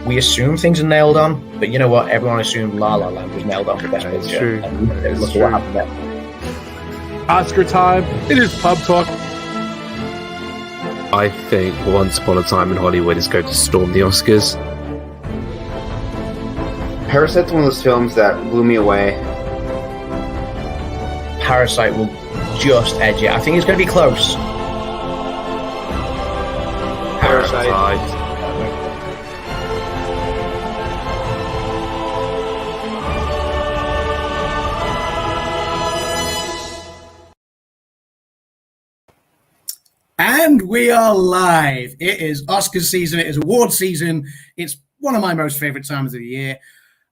we assume things are nailed on, but you know what? Everyone assumed La La Land was nailed on for Best Picture. True. And look at what happened there. Oscar time. It is pub talk. I think Once Upon a Time in Hollywood is going to storm the Oscars. Parasite's one of those films that blew me away. Parasite will just edge it. I think it's going to be close. Parasite. And we are live. It is Oscars season. It is award season. It's one of my most favorite times of the year.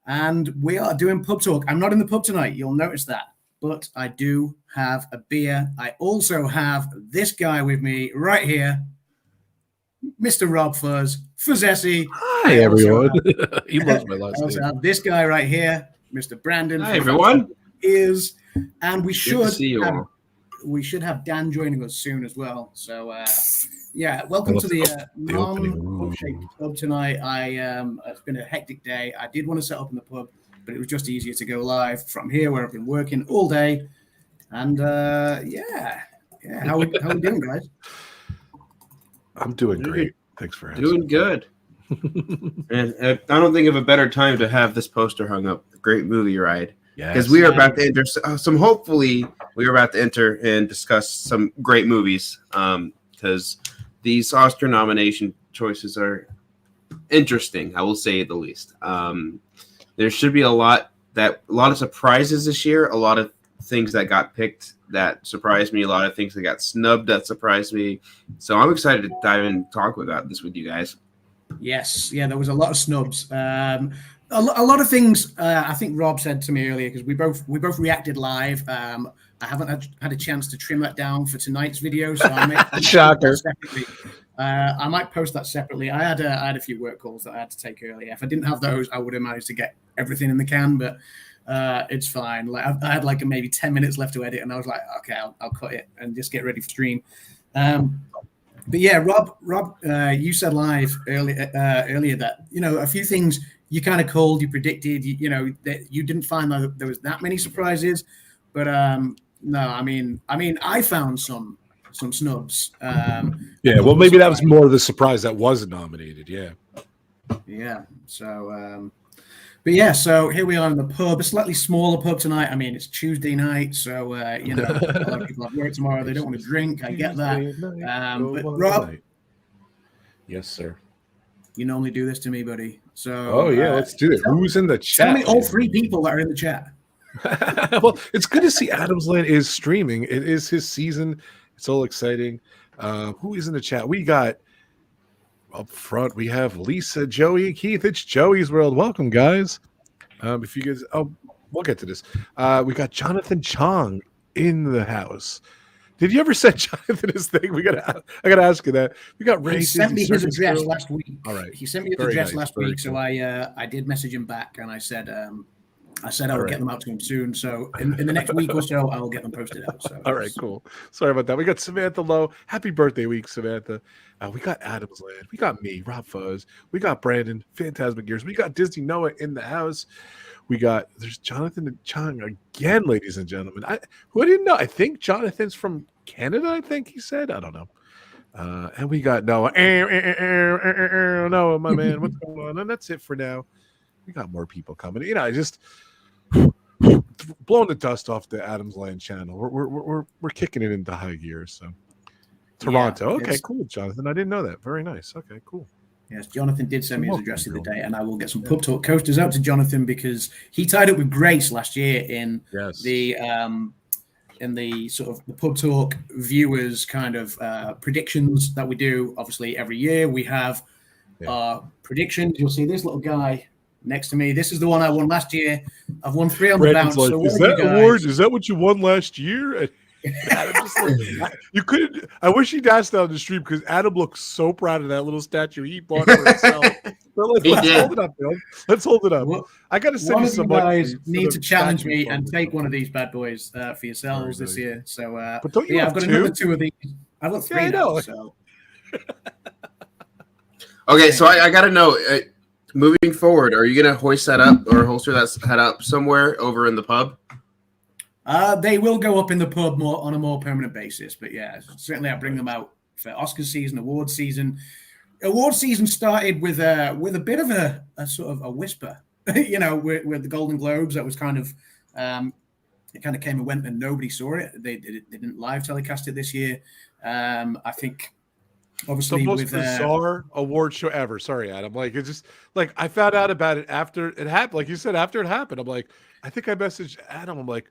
And we are doing pub talk. I'm not in the pub tonight. You'll notice that. But I do have a beer. I also have this guy with me right here, Mr. RobFuz, Fuzzessi. Hi, everyone. He loves my last I also name. have this guy right here, Mr. Brandon. Hi, everyone. And we Good to see you all. We should have Dan joining us soon as well. So, welcome to the non-pub-shaped pub tonight. It's been a hectic day. I did want to set up in the pub, but it was just easier to go live from here where I've been working all day. And, how we doing, guys? I'm doing great. Thanks for asking. Doing good. And I don't think of a better time to have this poster hung up. Great movie ride. Because we are about to enter hopefully we are about to enter and discuss some great movies. Because these Oscar nomination choices are interesting, I will say the least. There should be a lot of surprises this year, a lot of things that got picked that surprised me, a lot of things that got snubbed that surprised me. So I'm excited to dive in and talk about this with you guys. Yes, there was a lot of snubs. A lot of things. I think Rob said to me earlier, because we both reacted live. I haven't had a chance to trim that down for tonight's video, so I might Shocker. I might post that separately. I had a few work calls that I had to take earlier. If I didn't have those, I would have managed to get everything in the can. But it's fine. Like I had maybe 10 minutes left to edit, and I was like, okay, I'll cut it and just get ready for stream. But yeah, Rob, you said live earlier that a few things you kind of called, you predicted, that you didn't find that there was that many surprises, but no, I mean, I found some snubs. Well, maybe that was more of the surprise that wasn't nominated. Yeah. So, so here we are in the pub, a slightly smaller pub tonight. I mean, it's Tuesday night, so a lot of people have work tomorrow. They don't want to drink. I get that. But Rob, yes, sir. You normally do this to me, buddy. So, let's do it. Who's in the chat? Tell me all three people that are in the chat. Well, it's good to see Adam's Land is streaming. It is his season. It's all exciting. Who is in the chat? We got up front. We have Lisa, Joey, Keith. It's Joey's World. Welcome, guys. If you guys, we'll get to this. We got Jonathan Chong in the house. Did you ever send Jonathan his thing? I gotta ask you that. We got Ray. He sent me his address last week. All right. He sent me his address last week, so I did message him back, and I said I would get them out to him soon. So in the next week or so, I will get them posted out. So all right, cool. Sorry about that. We got Samantha Lowe. Happy birthday week, Samantha. We got Adam's Land. We got me, RobFuz. We got Brandon, Phantasmic Gears. We got Disney Noah in the house. There's Jonathan Chong again, ladies and gentlemen. Who I didn't know. I think Jonathan's from Canada, I think he said. I don't know. And we got Noah. Noah, my man. What's going on? And that's it for now. We got more people coming. I just blowing the dust off the Adam's Land channel. We're kicking it into high gear. So Toronto. Yeah, okay, cool, Jonathan. I didn't know that. Very nice. Okay, cool. Yes, Jonathan did send me his address the other day, and I will get some Pub Talk coasters out to Jonathan because he tied up with Grace last year in the sort of the Pub Talk viewers kind of predictions that we do. Obviously, every year we have our predictions. You'll see this little guy next to me. This is the one I won last year. I've won 300 pounds. Like, so is that award? Is that what you won last year? You couldn't. I wish he'd asked that on the stream because Adam looks so proud of that little statue he bought for himself. Let's hold it up, Bill. Let's hold it up. Well, I got to send you some. You guys need to challenge me and take one of these bad boys for yourselves this year. So, but don't you I've got another two of these. I've got three now. So. Okay, so I got to know. Moving forward, are you going to hoist that up or holster that head up somewhere over in the pub? They will go up in the pub more on a more permanent basis. But yeah, certainly I bring them out for Oscar season, award season. Award season started with a bit of a sort of a whisper, you know, with the Golden Globes. That was kind of it kind of came and went, and nobody saw it. They didn't live telecast it this year. I think. Obviously, the most bizarre award show ever. Sorry, Adam. Like, it's just like I found out about it after it happened. Like you said, after it happened, I'm like, I think I messaged Adam. I'm like,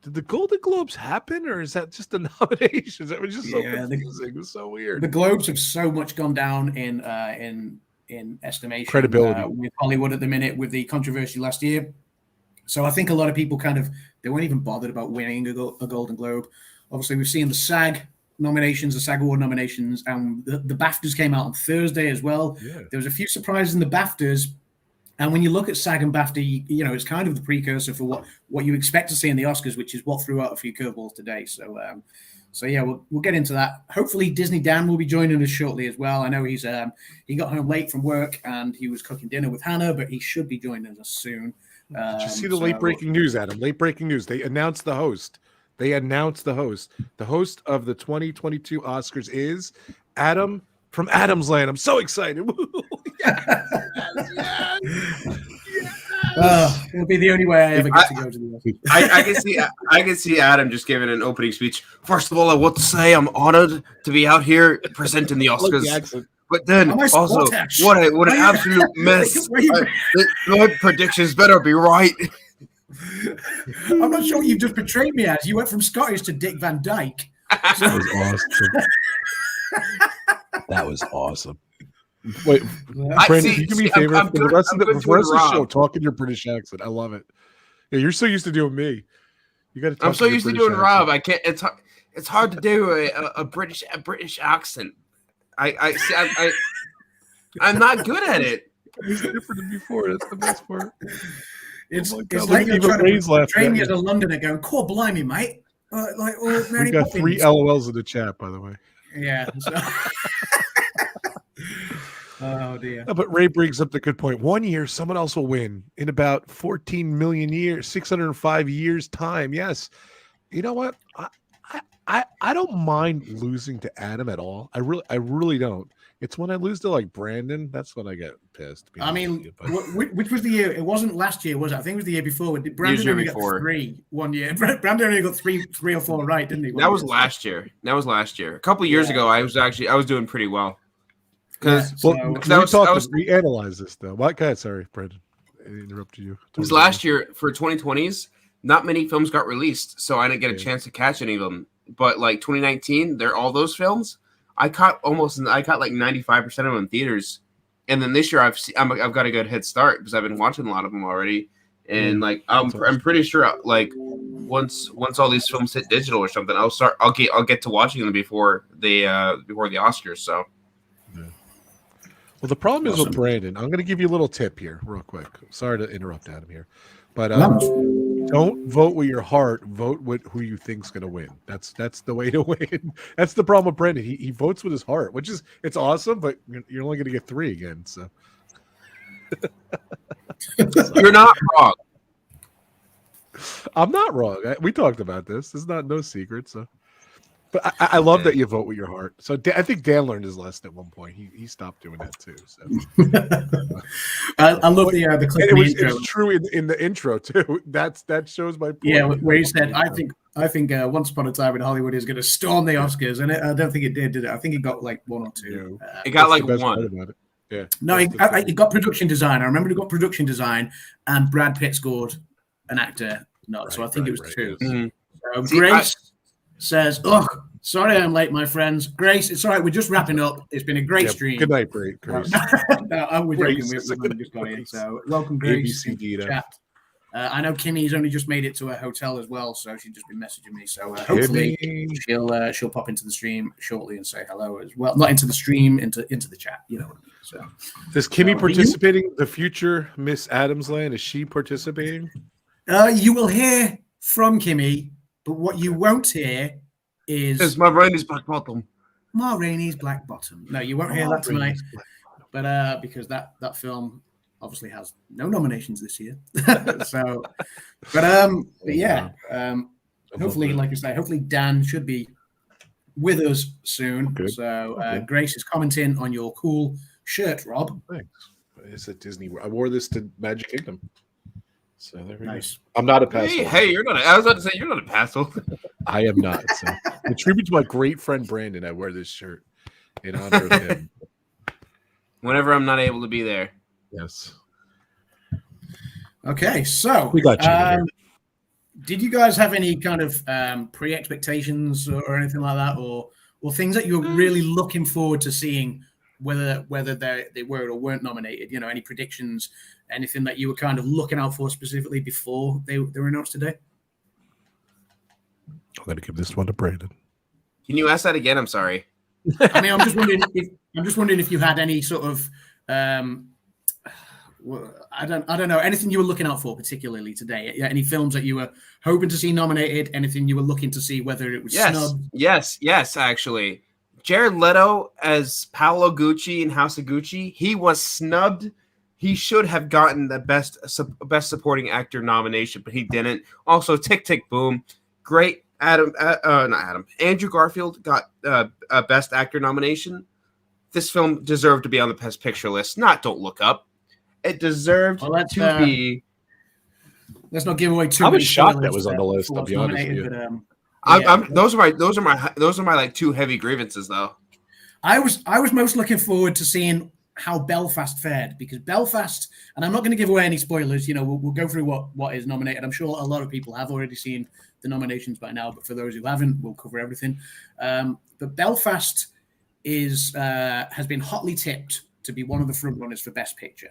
did the Golden Globes happen, or is that just the nominations? It was just so confusing. It was so weird. The Globes have so much gone down in estimation, credibility with Hollywood at the minute with the controversy last year. So I think a lot of people they weren't even bothered about winning a Golden Globe. Obviously, we've seen the SAG nominations, the SAG Award nominations, and the BAFTAs came out on Thursday as well. Yeah. There was a few surprises in the BAFTAs, and when you look at SAG and BAFTA, you know, it's kind of the precursor for what you expect to see in the Oscars, which is what threw out a few curveballs today. So yeah, we'll get into that. Hopefully, DizneyDan will be joining us shortly as well. I know he got home late from work and he was cooking dinner with Hannah, but he should be joining us soon. Did you see the late breaking news, Adam? Late breaking news. They announced the host. The host of the 2022 Oscars is Adam from Adam's Land. I'm so excited. Yes. It'll be the only way I ever get to go to the Oscars. I can see Adam just giving an opening speech. First of all, I want to say I'm honored to be out here presenting the Oscars. But then also, what an absolute mess. My predictions better be right. I'm not sure what you've just portrayed me as. You went from Scottish to Dick Van Dyke. That was awesome. That was awesome. Wait, Brandon, you do me a favor for the rest of the show. Talk in your British accent. I love it. Yeah, you're so used to doing me. You got to. I'm so used to doing Rob. I can't. It's hard to do a British accent. I'm not good at it. It's different than before. That's the best part. It's like you're trying to train me as a Londoner going, "Core blimey, mate." We got 3 LOLs in the chat, by the way. Yeah. So. Oh dear. No, but Ray brings up the good point. 1 year, someone else will win in about 14 million years, 605 years time. Yes. You know what? I don't mind losing to Adam at all. I really don't. It's when I lose to like Brandon, that's when I get pissed. I mean, which was the year? It wasn't last year, was it? I think it was the year before. Brandon only got 3 1 year. Brandon only got three or four right, didn't he? That was last year. A couple of years ago, I was doing pretty well. Because we analyzed this though. What guy? Sorry, Brandon, I interrupted you. Because last year for 2020s, not many films got released, so I didn't get a chance to catch any of them. But like 2019, all those films. I caught like 95% of them in theaters, and then this year I've got a good head start because I've been watching a lot of them already, and like I'm pretty sure like once all these films hit digital or something, I'll get to watching them before the Oscars. So, yeah. Well, the problem is with Brandon. I'm going to give you a little tip here, real quick. Sorry to interrupt Adam here, but don't vote with your heart. Vote with who you think's going to win. That's the way to win. That's the problem with Brendan. He votes with his heart, which is it's awesome, but you're only going to get 3 again. So you're not wrong. I'm not wrong. We talked about this. It's no secret. So, but I love that you vote with your heart. So I think Dan learned his lesson at one point. He stopped doing that too. So I love the clip. It was true in the intro too. That shows my point. Yeah, where he said, "I think Once Upon a Time in Hollywood is going to storm the Oscars," and I don't think it did it? I think it got like 1 or 2. It got like 1. Yeah. No, it got production design. I remember it got production design, and Brad Pitt scored an actor. So I think it was 2. Mm-hmm. So Grace says, "Oh, sorry I'm late, my friends. Grace, it's all right. We're just wrapping up. It's been a great stream. Good night, Grace." We're joking. We've just got in. So welcome, Grace. Chat. I know Kimmy's only just made it to a hotel as well, so she's just been messaging me. So hopefully she'll pop into the stream shortly and say hello as well. Not into the stream, into the chat. You know what I mean. So is Kimmy participating? The future Miss Adams Land, is she participating? You will hear from Kimmy, but what you won't hear is Ma Rainey's Black Bottom. Ma Rainey's Black Bottom. No, you won't hear that tonight. But because that film obviously has no nominations this year. So, but yeah, hopefully, like I say, hopefully Dan should be with us soon. Good. So Grace is commenting on your cool shirt, Rob. Thanks. It's at Disney. I wore this to Magic Kingdom. So there we go. Nice. I'm not a pass. Hey, you're not. I was about to say you're not a pass. I am not. So, in tribute to my great friend Brandon, I wear this shirt in honor of him. Whenever I'm not able to be there. Yes. Okay, so We got you. Did you guys have any kind of pre-expectations or anything like that, or things that you were really looking forward to seeing, whether they were or weren't nominated? You know, any predictions, anything that you were kind of looking out for specifically before they were announced today? I'm going to give this one to Brandon. Can you ask that again? I'm sorry. I mean, I'm just wondering if you had any sort of I don't know, anything you were looking out for particularly today. Any films that you were hoping to see nominated? Anything you were looking to see whether it was snubbed? Yes. Actually, Jared Leto as Paolo Gucci in House of Gucci. He was snubbed. He should have gotten the best supporting actor nomination, but he didn't. Also, Tick Tick Boom, great. Andrew Garfield got a best actor nomination. This film deserved to be on the best picture list. Not Don't Look Up. It deserved to be. Let's not give away too. I was shocked that was on the list. I'll be honest with you. But, those are my like two heavy grievances though. I was most looking forward to seeing how Belfast fared, because Belfast, and I'm not going to give away any spoilers. You know, we'll go through what is nominated. I'm sure a lot of people have already seen the nominations by now, but for those who haven't, we'll cover everything. But Belfast has been hotly tipped to be one of the front runners for Best Picture.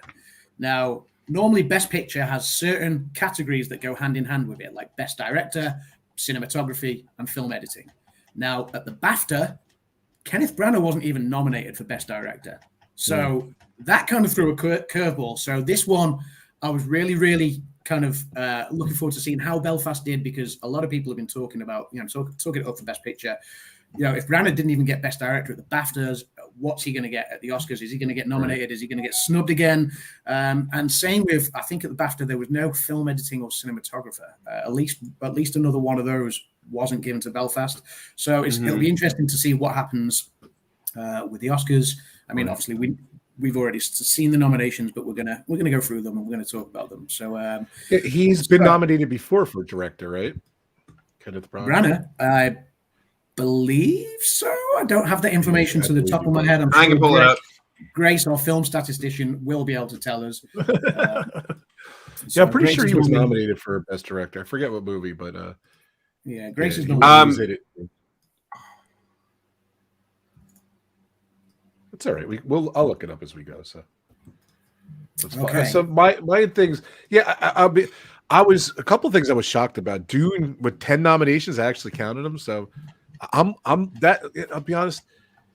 Now, normally Best Picture has certain categories that go hand in hand with it, like Best Director, Cinematography, and Film Editing. Now, at the BAFTA, Kenneth Branagh wasn't even nominated for Best Director. So that kind of threw a curveball. So this one, I was really, really kind of looking forward to seeing how Belfast did, because a lot of people have been talking about, talking it up for Best Picture. If Branagh didn't even get Best Director at the BAFTAs, what's he going to get at the Oscars? Is he going to get nominated? Is he going to get snubbed again? And same with, I think at the BAFTA, there was no film editing or cinematographer. At least another one of those wasn't given to Belfast. So it'll be interesting to see what happens with the Oscars. I mean, obviously we've already seen the nominations, but we're gonna go through them and we're gonna talk about them. So he's been nominated before for director, right? Kenneth Branagh, I believe so. I don't have the information to the top of my head. I can pull it up. Grace, our film statistician, will be able to tell us. I'm pretty sure he was nominated for Best Director. I forget what movie, but Grace is nominated. It's all right. I'll look it up as we go. So that's fine. Okay. So my things, I was a couple of things I was shocked about. Dune with 10 nominations, I actually counted them. So I'll be honest,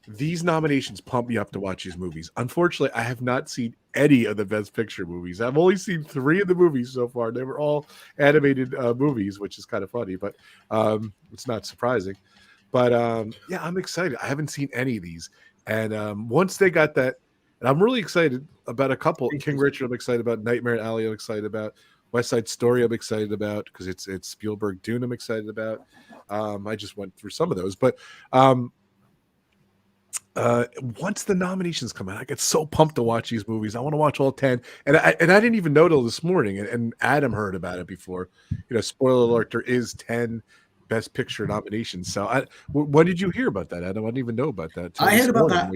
these nominations pump me up to watch these movies. Unfortunately, I have not seen any of the Best Picture movies. I've only seen 3 of the movies so far. They were all animated movies, which is kind of funny, but it's not surprising. But I'm excited. I haven't seen any of these. And once they got that, and I'm really excited about a couple. King Richard, I'm excited about. Nightmare Alley, I'm excited about. West Side Story, I'm excited about because it's Spielberg. Dune, I'm excited about. I just went through some of those, but once the nominations come out, I get so pumped to watch these movies. I want to watch all 10, and I didn't even know till this morning. And Adam heard about it before. Spoiler alert: there is 10 Best Picture nominations. So when did you hear about that, Adam? I didn't even know about that. I heard about that.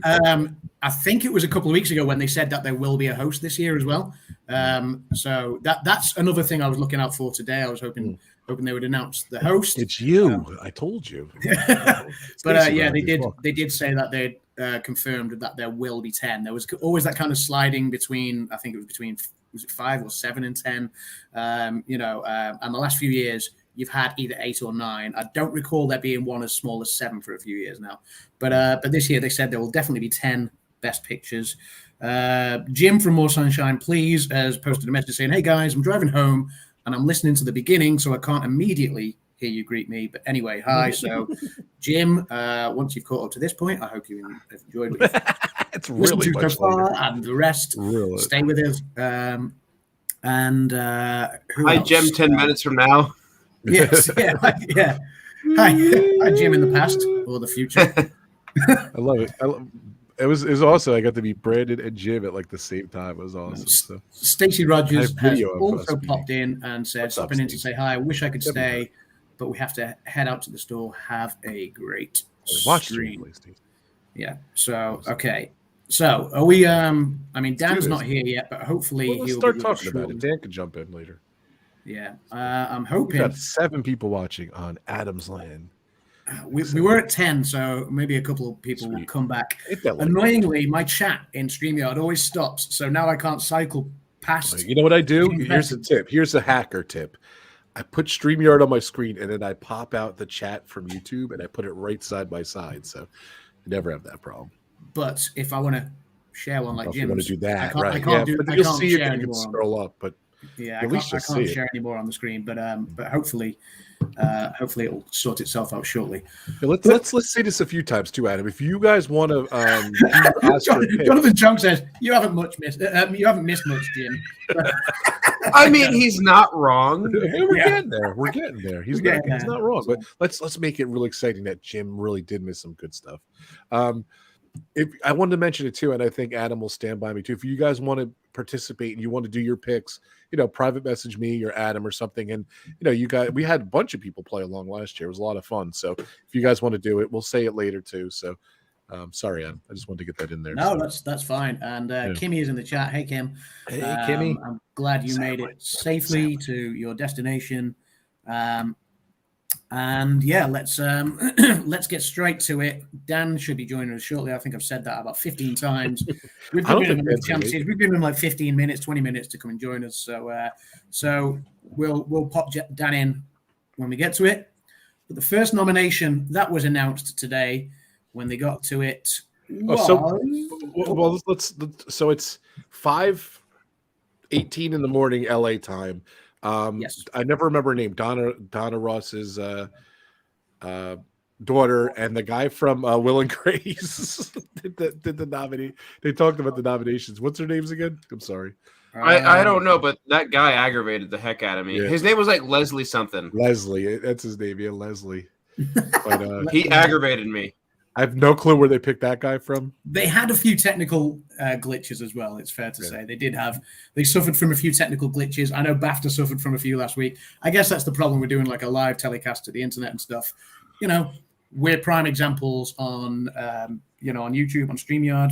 I think it was a couple of weeks ago when they said that there will be a host this year as well. So that's another thing I was looking out for today. I was hoping they would announce the host. It's you. I told you. But they did say that they confirmed that there will be 10. There was always that kind of sliding between. I think it was between 5 or 7 and 10. And the last few years, you've had either 8 or 9. I don't recall there being one as small as 7 for a few years now. But this year they said there will definitely be 10 Best Pictures. Jim from More Sunshine Please has posted a message saying, "Hey guys, I'm driving home and I'm listening to the beginning, so I can't immediately hear you greet me. But anyway, hi." So Jim, once you've caught up to this point, I hope you have enjoyed what you've It's listened really to much so far, later. and the rest, Really. stay with us. Who Hi, else? Jim. 10 minutes from now. Yes, yeah. Hi, Jim in the past or the future. I love it. It was also, I got to meet Brandon and Jim at like the same time. It was awesome. So Stacey Rogers I have has video of us also meeting. popped in and said, What's up, stopping in to Stacey? say hi. I wish I could Definitely. stay, but we have to head out to the store. Have a great Watch stream. Stacey. Yeah. So, okay. So, are we, I mean, Dan's do not this. here yet, but hopefully Well, let's he'll start be with us talking about it. shortly. Dan can jump in later. Yeah. I'm We've hoping. got 7 people watching on Adam's Land. We were at 10, so maybe a couple of people will Sweet. come back. Hit that like Annoyingly, my chat in StreamYard always stops, so now I can't cycle past. You know what I do? Getting Here's a tip. Here's a hacker tip. I put StreamYard on my screen and then I pop out the chat from YouTube and I put it right side by side. So I never have that problem. But if I want to share one like If you Jim's, want to do that, I can't, right? I can't Yeah, do, but I you'll can't see it share and you can anymore. scroll up. But Yeah, at least I you'll can't see it. share anymore on the screen, but hopefully it'll sort itself out shortly. Yeah, let's say this a few times too, Adam. If you guys want to ask your pick, Jonathan Chung says you haven't missed much, Jim. I mean, he's not wrong. we're Yeah. getting there. We're getting there. He's We're not, getting he's there. not wrong. But let's make it really exciting that Jim really did miss some good stuff. If I wanted to mention it too, and I think Adam will stand by me too. If you guys want to participate and you want to do your picks, private message me or Adam or something. And we had a bunch of people play along last year. It was a lot of fun. So if you guys want to do it, we'll say it later too. So sorry, Adam. I just wanted to get that in there. No, that's fine. And Kimmy is in the chat. Hey, Kim. Hey, Kimmy. I'm glad you made it safely to your destination. And yeah, let's let's get straight to it. Dan should be joining us shortly. I think I've said that about 15 times. We've given him chances. We've given him like 15 minutes, 20 minutes to come and join us. So we'll pop Dan in when we get to it. But the first nomination that was announced today, when they got to it, was... So it's 5:18 in the morning LA time. Yes. I never remember her name. Donna Ross's daughter, and the guy from Will and Grace did the nominee. They talked about the nominations. What's their names again? I'm sorry. I don't know, but that guy aggravated the heck out of me. Yeah. His name was like Leslie something. Leslie, that's his name. Yeah, Leslie. But He aggravated me. I have no clue where they picked that guy from. They had a few technical glitches as well. It's fair to say they suffered from a few technical glitches. I know BAFTA suffered from a few last week. I guess that's the problem with doing like a live telecast to the internet and stuff. We're prime examples on on YouTube, on StreamYard,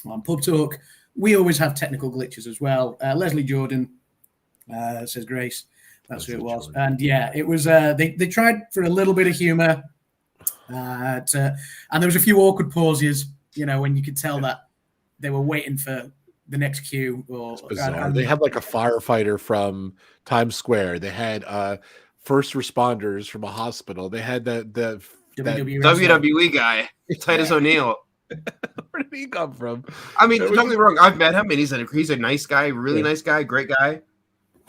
on Pub Talk. We always have technical glitches as well. Leslie Jordan says Grace. That's who it was. Jordan. And yeah, it was. They tried for a little bit of humor. And there was a few awkward pauses, when you could tell that they were waiting for the next cue. Or they had like a firefighter from Times Square. They had first responders from a hospital. They had the WWE guy, Titus O'Neil. Where did he come from? I mean, don't get me wrong. I've met him, and he's a nice guy, really nice guy, great guy.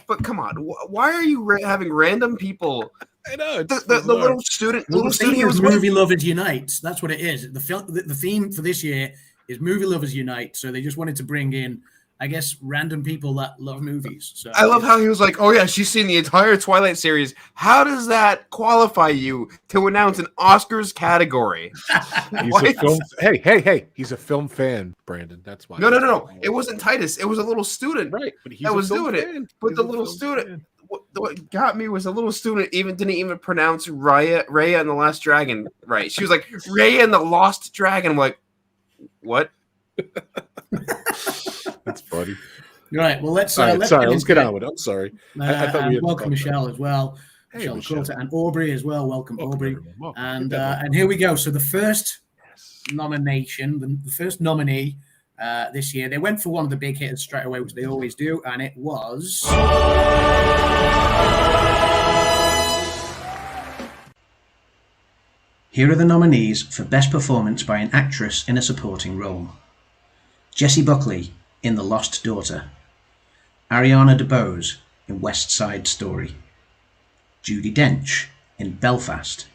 But come on, why are you having random people? I know the little student. The theme is movie lovers unite. That's what it is. The theme for this year is movie lovers unite. So they just wanted to bring in, I guess, random people that love movies. So I love how he was like, "Oh yeah, she's seen the entire Twilight series." How does that qualify you to announce an Oscars category? He's a film. Hey! He's a film fan, Brandon. That's why. No. It wasn't Titus. It was a little student. Right, but that was doing it. But the little student. What got me was a little student didn't even pronounce Raya and the Last Dragon right. She was like, Raya and the Lost Dragon. I'm like, what? That's funny. Right. Well, let's let's get on with it. I'm sorry. I thought we had welcome Michelle as well. Hey, Michelle and Aubrey as well. Welcome Aubrey. And here we go. So the first nomination, the first nominee this year, they went for one of the big hitters straight away, which they always do, and it was Here are the nominees for Best Performance by an Actress in a Supporting Role. Jessie Buckley in The Lost Daughter. Ariana DeBose in West Side Story. Judi Dench in Belfast.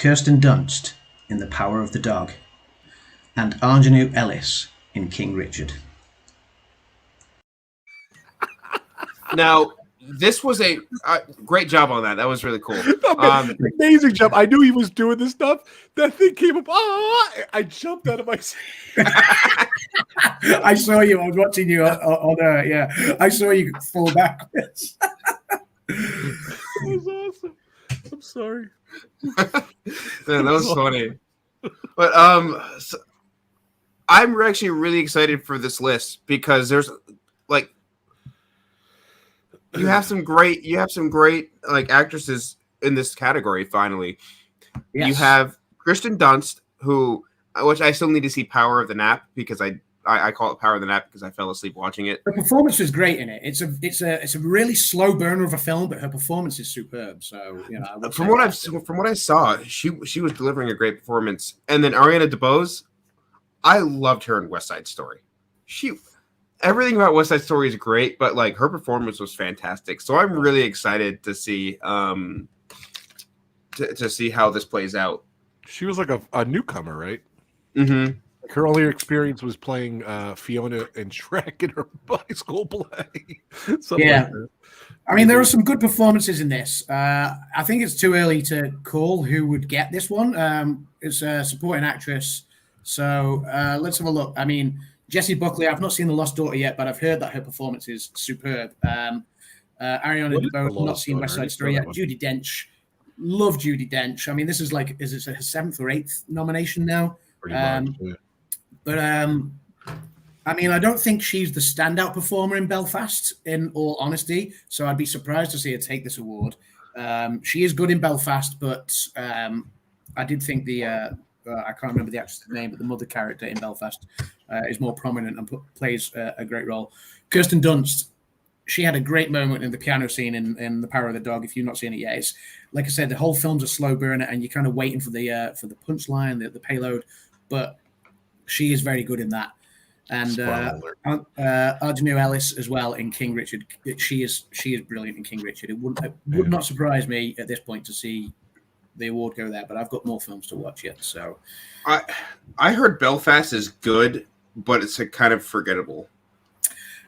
Kirsten Dunst in The Power of the Dog, and Arjanu Ellis in King Richard. Now, this was a great job on that. That was really cool. Amazing job. I knew he was doing this stuff. That thing came up. I jumped out of my seat. I saw you. I was watching you on yeah. I saw you fall backwards. That was awesome. I'm sorry. Man, that was funny. But so I'm actually really excited for this list because there's like you have some great like actresses in this category. Finally, Yes. you have Kristen Dunst, which I still need to see Power of the Nap because I call it Power of the Nap because I fell asleep watching it. Her performance was great in it. It's a really slow burner of a film, but her performance is superb. So From what I saw, she was delivering a great performance. And then Ariana DeBose, I loved her in West Side Story. Everything about West Side Story is great, but like her performance was fantastic. So I'm really excited to see to see how this plays out. She was like a newcomer, right? Mm-hmm. Her only experience was playing Fiona and Shrek in her high school play. Yeah. I mean, there are some good performances in this. I think it's too early to call who would get this one. It's a supporting actress. So let's have a look. I mean, Jessie Buckley, I've not seen The Lost Daughter yet, but I've heard that her performance is superb. Ariana DeBose, I've not seen West Side Story yet. Judi Dench. Love Judi Dench. I mean, this is like, is it her 7th or 8th nomination now? But I mean, I don't think she's the standout performer in Belfast, in all honesty. So I'd be surprised to see her take this award. She is good in Belfast, but I did think I can't remember the actress' name, but the mother character in Belfast is more prominent and plays a great role. Kirsten Dunst, she had a great moment in the piano scene in The Power of the Dog. If you've not seen it yet, it's like I said, the whole film's a slow burner, and you're kind of waiting for the punchline, the payload. But she is very good in that. And Arjanu Ellis as well in King Richard. She is brilliant in King Richard. It would not surprise me at this point to see the award go there, but I've got more films to watch yet. So I heard Belfast is good, but it's a kind of forgettable.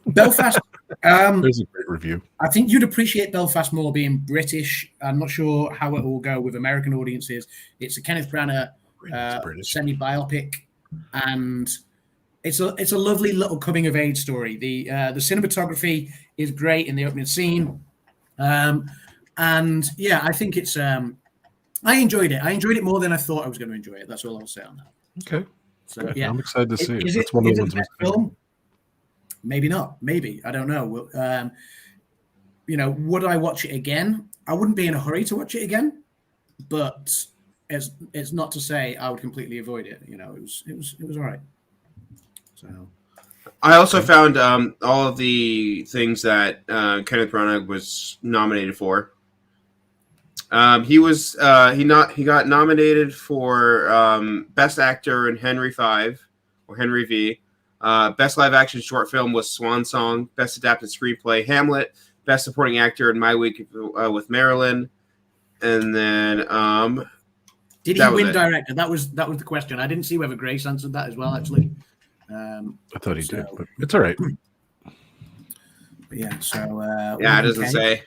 Belfast. There's a great review. I think you'd appreciate Belfast more being British. I'm not sure how it will go with American audiences. It's a Kenneth Branagh semi-biopic, and it's a lovely little coming of age story. The cinematography is great in the opening scene, and yeah, I think it's. I enjoyed it. I enjoyed it more than I thought I was going to enjoy it. That's all I'll say on that. Okay. So yeah, I'm excited to see it. Is That's one of the ones. Film? Maybe not. Maybe I don't know. Would I watch it again? I wouldn't be in a hurry to watch it again, but it's not to say I would completely avoid it. It was all right. So I also found all of the things that Kenneth Branagh was nominated for. He got nominated for Best Actor in Henry V. Best Live Action Short Film was Swan Song. Best Adapted Screenplay, Hamlet. Best Supporting Actor in My Week with Marilyn. And then did he win director? That was the question. I didn't see whether Grace answered that as well. Actually, I thought he did, but it's all right. But yeah. So it doesn't say.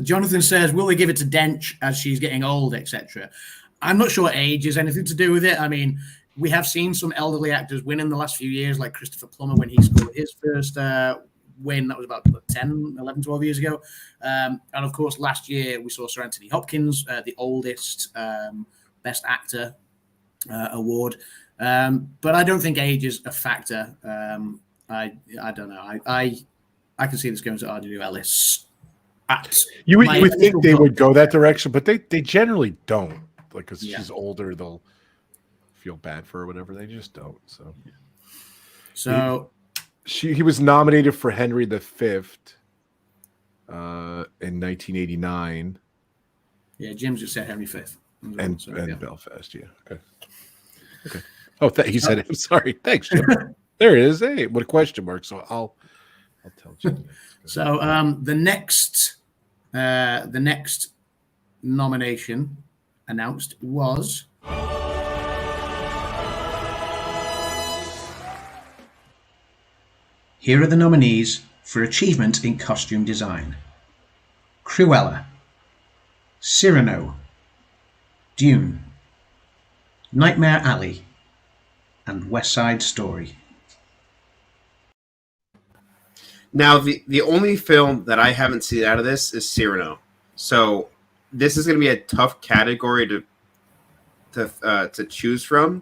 Jonathan says, will they give it to Dench as she's getting old, etc.? I'm not sure age has anything to do with it. I mean, we have seen some elderly actors win in the last few years, like Christopher Plummer when he scored his first win. That was about 10, 11, 12 years ago. And of course, last year we saw Sir Anthony Hopkins, the oldest Best Actor award. But I don't think age is a factor. I don't know. I can see this going to Arjanu Ellis. You would think they would go that direction, but they generally don't. Like, because she's older, they'll feel bad for her or whatever. They just don't. So he was nominated for Henry V in 1989. Yeah, Jim just said Henry V. And Belfast, yeah. Okay. Oh, he said it. I'm sorry. Thanks, Jim. There it is. Hey, what a question mark. So I'll tell Jim. So the next nomination announced was here are the nominees for achievement in costume design: Cruella, Cyrano, Dune, Nightmare Alley, and West Side Story. Now, the only film that I haven't seen out of this is Cyrano. So this is going to be a tough category to choose from.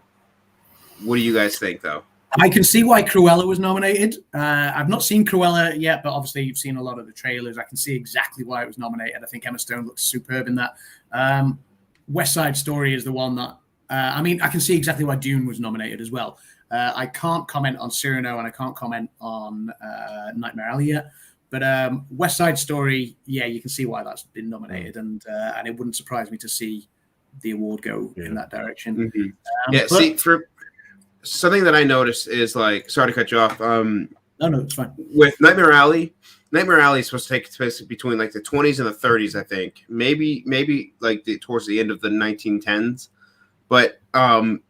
What do you guys think, though? I can see why Cruella was nominated. I've not seen Cruella yet, but obviously you've seen a lot of the trailers. I can see exactly why it was nominated. I think Emma Stone looks superb in that. West Side Story is the one that, I can see exactly why Dune was nominated as well. I can't comment on Cyrano and I can't comment on Nightmare Alley yet. But West Side Story, yeah, you can see why that's been nominated. And it wouldn't surprise me to see the award go in that direction. Mm-hmm. See, for something that I noticed is, like, sorry to cut you off. No, it's fine. With Nightmare Alley is supposed to take place between like the 20s and the 30s, I think. Maybe like towards the end of the 1910s. But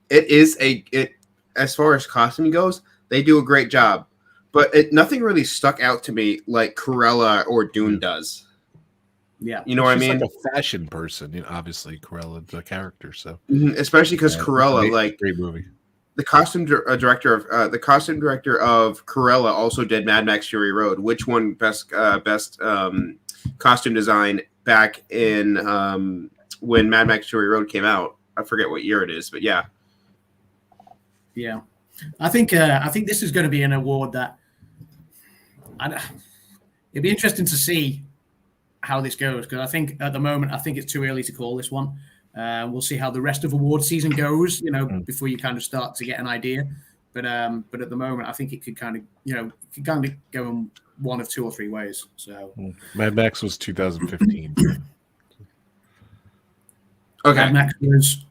it as far as costuming goes, they do a great job. But nothing really stuck out to me like Cruella or Dune does. Yeah, you know what I mean. Like a fashion person, obviously Cruella, the character. So especially because Cruella, like, great movie. The costume director of Cruella also did Mad Max Fury Road, which won best costume design back in when Mad Max Fury Road came out. I forget what year it is, but yeah. I think this is going to be an award that it'd be interesting to see how this goes, because I think at the moment it's too early to call this one. We'll see how the rest of award season goes, before you kind of start to get an idea. But at the moment, I think it could kind of go in one of two or three ways. So Mad Max was 2015. Okay, Mad Max was.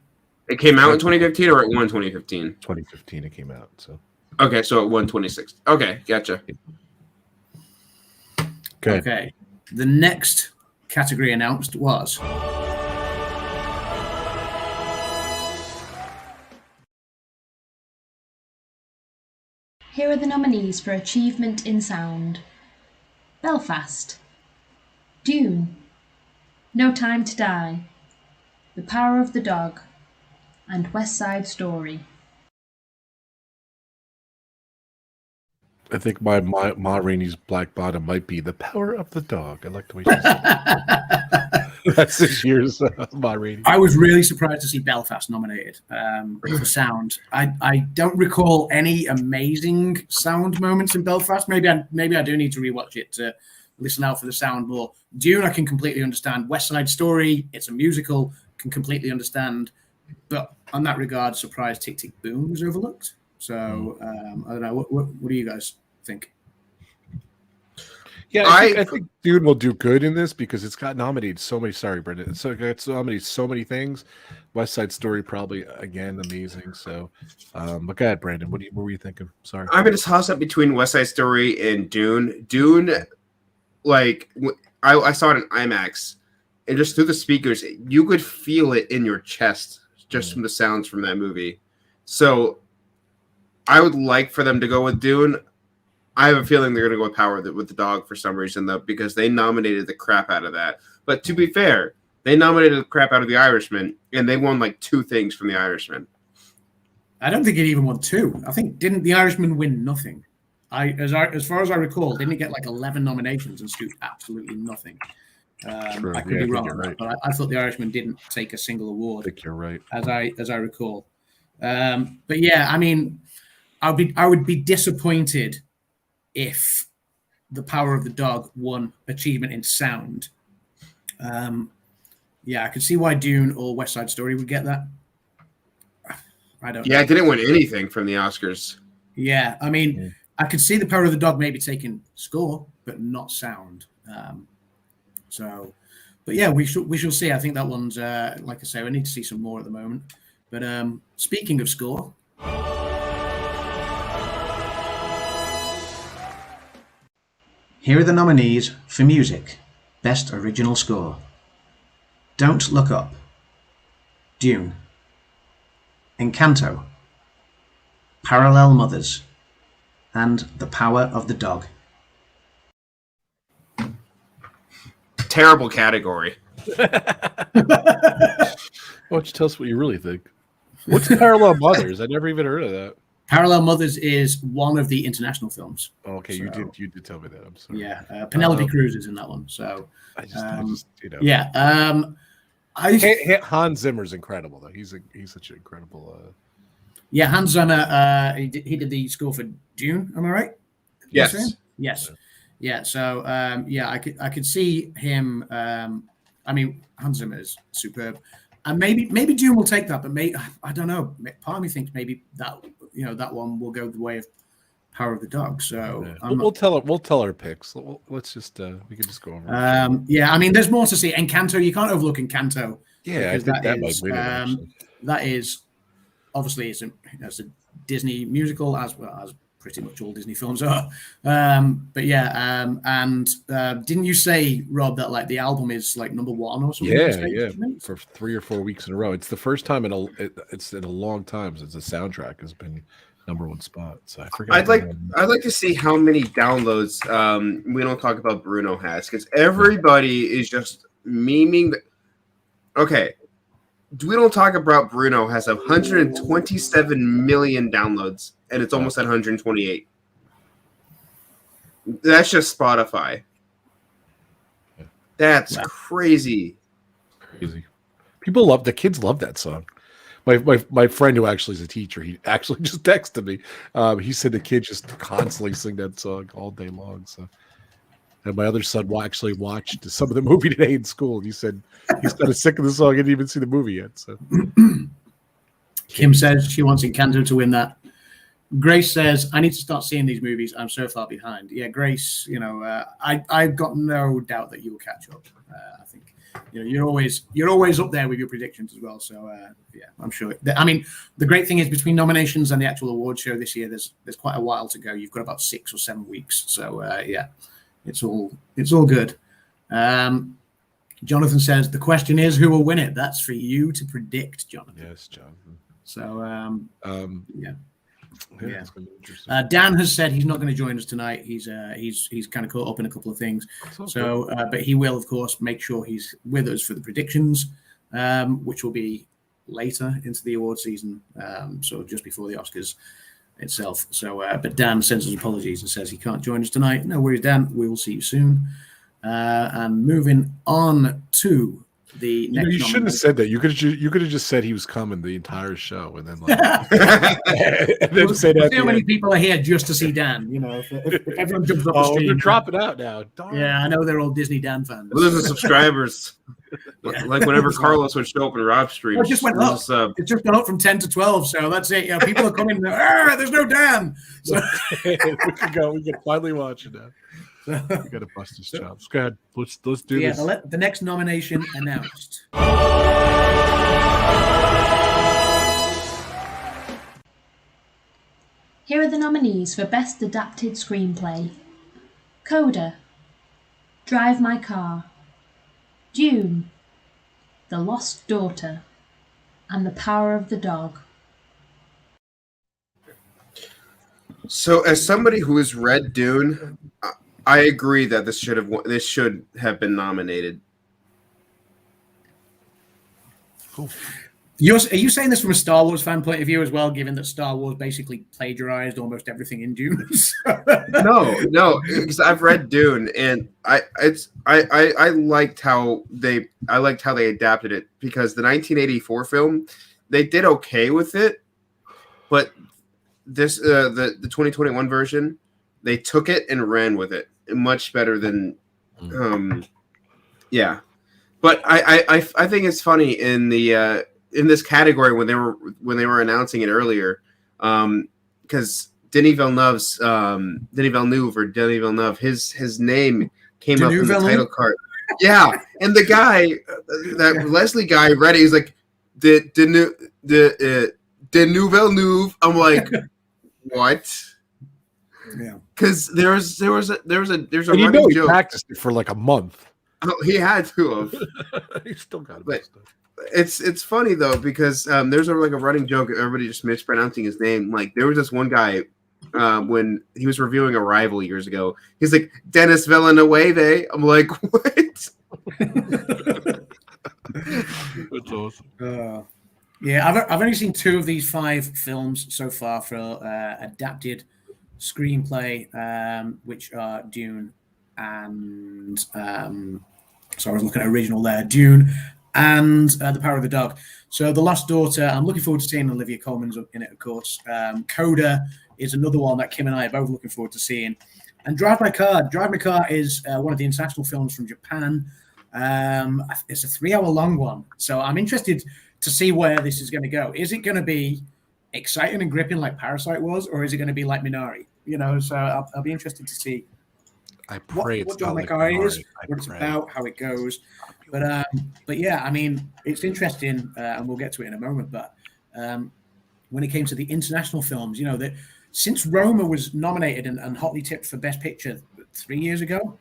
It came out in 2015, or it won 2015. 2015, it came out. So okay, so it won 26. Okay, gotcha. Okay. The next category announced was. Here are the nominees for achievement in sound: Belfast, Dune, No Time to Die, The Power of the Dog, and West Side Story. I think Ma Rainey's Black Bottom might be The Power of the Dog. I like the way she said that. That's this year's Ma Rainey. I was really surprised to see Belfast nominated for sound. I don't recall any amazing sound moments in Belfast. Maybe I do need to rewatch it to listen out for the sound more. Dune, I can completely understand. West Side Story, it's a musical, can completely understand. But on that regard, surprised Tick Tick Boom was overlooked. So I don't know. What do you guys think? Yeah, I think Dune will do good in this because it's got nominated so many. Sorry, Brendan. So it's nominated so many things. West Side Story probably again amazing. So, but go ahead, Brandon. What were you thinking? Sorry, I'm gonna toss up between West Side Story and Dune. Dune, like I saw it in IMAX, and just through the speakers, you could feel it in your chest just from the sounds from that movie. So, I would like for them to go with Dune. I have a feeling they're going to go with Power with the Dog for some reason, though, because they nominated the crap out of that. But to be fair, they nominated the crap out of The Irishman, and they won like 2 things from The Irishman. I don't think it even won 2. I think didn't The Irishman win nothing? As far as I recall, didn't it get like 11 nominations and scooped absolutely nothing? I could be wrong, right. But I thought The Irishman didn't take a single award. I think you're right, as I recall. But yeah, I mean, I would be disappointed if The Power of the Dog won achievement in sound. Yeah, I could see why Dune or West Side Story would get that. I don't know. Yeah, it didn't win anything from the Oscars. Yeah, I mean, I could see The Power of the Dog maybe taking score, but not sound. But yeah, we shall see. I think that one's, like I say, we need to see some more at the moment. But speaking of score, here are the nominees for music: Best Original Score. Don't Look Up, Dune, Encanto, Parallel Mothers, and The Power of the Dog. Terrible category. Why don't you tell us what you really think? What's Parallel Mothers? I never even heard of that. Parallel Mothers is one of the international films. Oh, okay, So, you did tell me that. I'm sorry. Yeah, Penelope Cruz is in that one. So I just you know. yeah, Hans Zimmer's incredible though. He's such an incredible. Yeah, Hans Zimmer. He did the score for Dune. Am I right? Yes. Yes. Yeah. So yeah, I could see him. I mean, Hans Zimmer is superb, and maybe Dune will take that, but I don't know. Part of me thinks maybe that that one will go the way of Power of the Dog. So yeah. We'll tell our picks. Let's just we can just go over. Yeah, I mean, there's more to see. Encanto, you can't overlook Encanto. Yeah, I think that might win it. Actually. That is obviously it's a Disney musical as well as pretty much all Disney films are. But yeah, and didn't you say, Rob, that like the album is like number 1 or something? Yeah, for 3 or 4 weeks in a row. It's the first time in a long time since the soundtrack has been number 1 spot. So I forgot. I'd like to see how many downloads we don't talk about Bruno has, because everybody is just memeing. Okay. We don't talk about Bruno has 127 million downloads, and it's almost at 128. That's just Spotify. That's crazy. Crazy. The kids love that song. My friend who actually is a teacher, he actually just texted me. He said the kids just constantly sing that song all day long. So, and my other son actually watched some of the movie today in school. He said he's kind of sick of the song and didn't even see the movie yet. So, Kim says she wants Encanto to win that. Grace says, I need to start seeing these movies. I'm so far behind. Yeah, Grace, I've got no doubt that you will catch up. I think you're always up there with your predictions as well. So yeah, I'm sure. I mean, the great thing is between nominations and the actual award show this year, there's quite a while to go. You've got about 6 or 7 weeks. So yeah, it's all good. Jonathan says the question is who will win it. That's for you to predict, Jonathan. Yes, Jonathan. So yeah. Yeah. Dan has said he's not going to join us tonight. He's kind of caught up in a couple of things. So, but he will, of course, make sure he's with us for the predictions, which will be later into the award season, so just before the Oscars itself. So, but Dan sends us apologies and says he can't join us tonight. No worries, Dan. We will see you soon. And moving on to the next. You shouldn't have said that. You could have just said he was coming the entire show, and then and then say that. How many people are here just to see Dan? If everyone jumps up the stream. They're dropping out now. Darn. Yeah, I know they're all DizneyDan fans. Those are subscribers. Like whenever Carlos would show up in Rob's stream, it just went up. It's just gone up from 10 to 12, so that's it. People are coming. There's no Dan. So. We can finally watch it now. We got to bust his chops. Go ahead. Let's do this. Yeah, the next nomination announced. Here are the nominees for Best Adapted Screenplay: Coda, Drive My Car, Dune, The Lost Daughter, and The Power of the Dog. So, as somebody who has read Dune, I agree that this should have been nominated. Cool. Are you saying this from a Star Wars fan point of view as well, given that Star Wars basically plagiarized almost everything in Dune? No, because I've read Dune and I liked how they adapted it, because the 1984 film, they did okay with it, but this the 2021 version, they took it and ran with it much better than yeah. But I think it's funny in the in this category when they were announcing it earlier, because Denis Villeneuve, his name came up in the title card. Yeah, and the guy, that Leslie guy, read it. He's like, Denis Villeneuve. I'm like, what? Yeah, because there's a and running joke. He practiced it for like a month. Oh, he had to have. He still got it. But it's funny though because there's a running joke. Everybody just mispronouncing his name. Like there was this one guy when he was reviewing Arrival years ago. He's like Dennis Villeneuve. I'm like, what? That's awesome. Yeah, I've only seen 2 of these 5 films so far for adapted screenplay, which are Dune and so I was looking at original there, Dune and The Power of the Dog. So The Lost Daughter, I'm looking forward to seeing Olivia Colman's in it, of course. Coda is another one that Kim and I are both looking forward to seeing. And Drive My Car. Drive My Car is one of the international films from Japan. It's a 3-hour-long one. So I'm interested to see where this is going to go. Is it going to be exciting and gripping like Parasite was, or is it going to be like Minari? So I'll be interested to see what Drive My Car is, what it's about, how it goes. But yeah, I mean, it's interesting, and we'll get to it in a moment. But when it came to the international films, that since Roma was nominated and hotly tipped for Best Picture 3 years ago,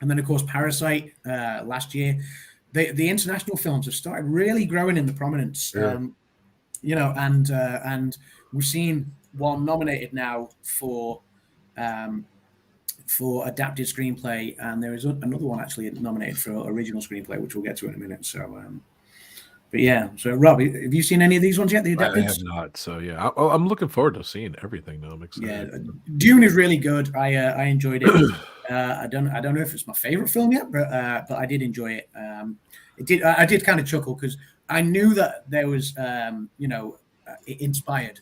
and then of course Parasite last year, the international films have started really growing in the prominence. Sure. And we've seen one nominated now for adapted screenplay, and there is another one actually nominated for original screenplay, which we'll get to in a minute. So, but yeah. So, Rob, have you seen any of these ones yet? The adapted? I have not. So yeah, I'm looking forward to seeing everything now. I'm excited. Yeah, Dune is really good. I enjoyed it. I don't know if it's my favorite film yet, but I did enjoy it. I did kind of chuckle because I knew that there was it inspired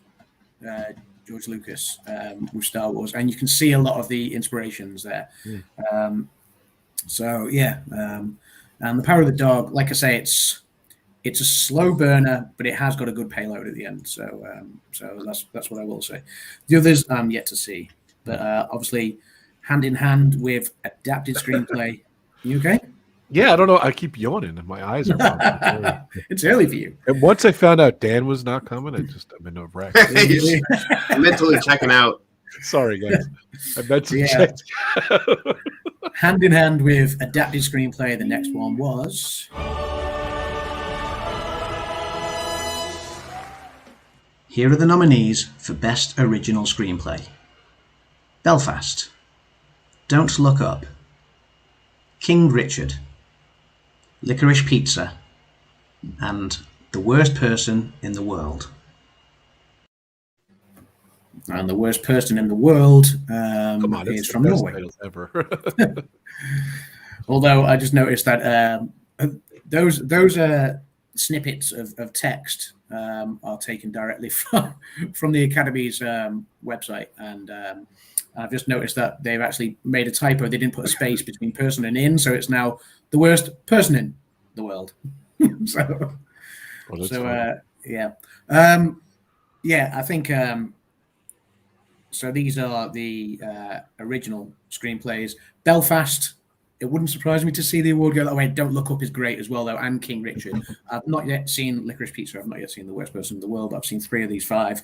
George Lucas with Star Wars, and you can see a lot of the inspirations there. So yeah, and The Power of the Dog, like I say, it's a slow burner, but it has got a good payload at the end. So that's what I will say. The others I'm yet to see, but obviously hand in hand with adapted screenplay. You okay? Yeah, I don't know. I keep yawning and my eyes are popping. It's early for you. And once I found out Dan was not coming, I'm in a wreck. Mentally checking out. Sorry, guys. I meant to check. Hand in hand with adapted screenplay, the next one was Here are the nominees for Best Original Screenplay: Belfast, Don't Look Up, King Richard, Licorice Pizza, and The Worst Person in the World. And The Worst Person in the World is from Norway. Ever. Although I just noticed that those snippets of text are taken directly from the Academy's website, and I've just noticed that they've actually made a typo. They didn't put a space between person and in, so it's now The Worst Person in the World. I think so. These are the original screenplays. Belfast, it wouldn't surprise me to see the award go that way. Don't Look Up is great as well, though, and King Richard. I've not yet seen Licorice Pizza. I've not yet seen The Worst Person in the World. I've seen 3 of these 5,